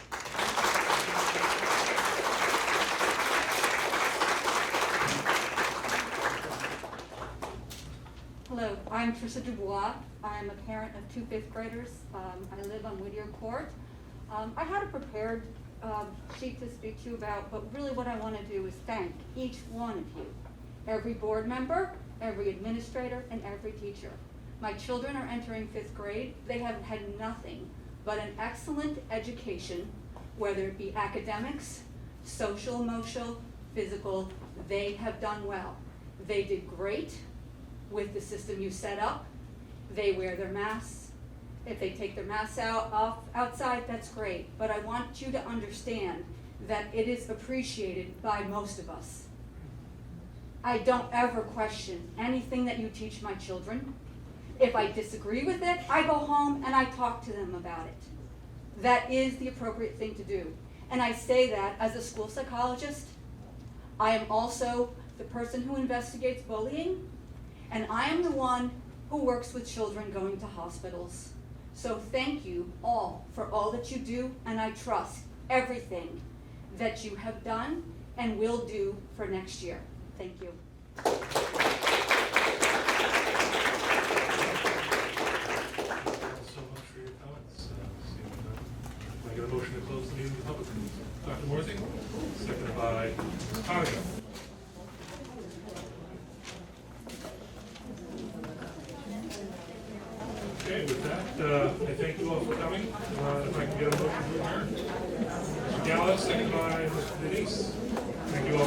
Hello, I'm Trisha Dubois. I'm a parent of 2 5th graders. I live on Whittier Court. I had a prepared sheet to speak to you about, but really what I want to do is thank each one of you, every board member, every administrator, and every teacher. My children are entering 5th grade. They have had nothing but an excellent education, whether it be academics, social, emotional, physical. They have done well. They did great with the system you set up. They wear their masks. If they take their masks off outside, that's great. But I want you to understand that it is appreciated by most of us. I don't ever question anything that you teach my children. If I disagree with it, I go home and I talk to them about it. That is the appropriate thing to do. And I say that as a school psychologist. I am also the person who investigates bullying, and I am the one who works with children going to hospitals. So thank you all for all that you do, and I trust everything that you have done and will do for next year. Thank you.
Thank you so much for your comments. Can I get a motion to close the meeting to the public? Dr. Morrissey, seconded by Ms. Conagle. Okay, with that, I thank you all for coming. If I can get a motion to adjourn. Mr. Gallo, seconded by Mr. Denise. Thank you all.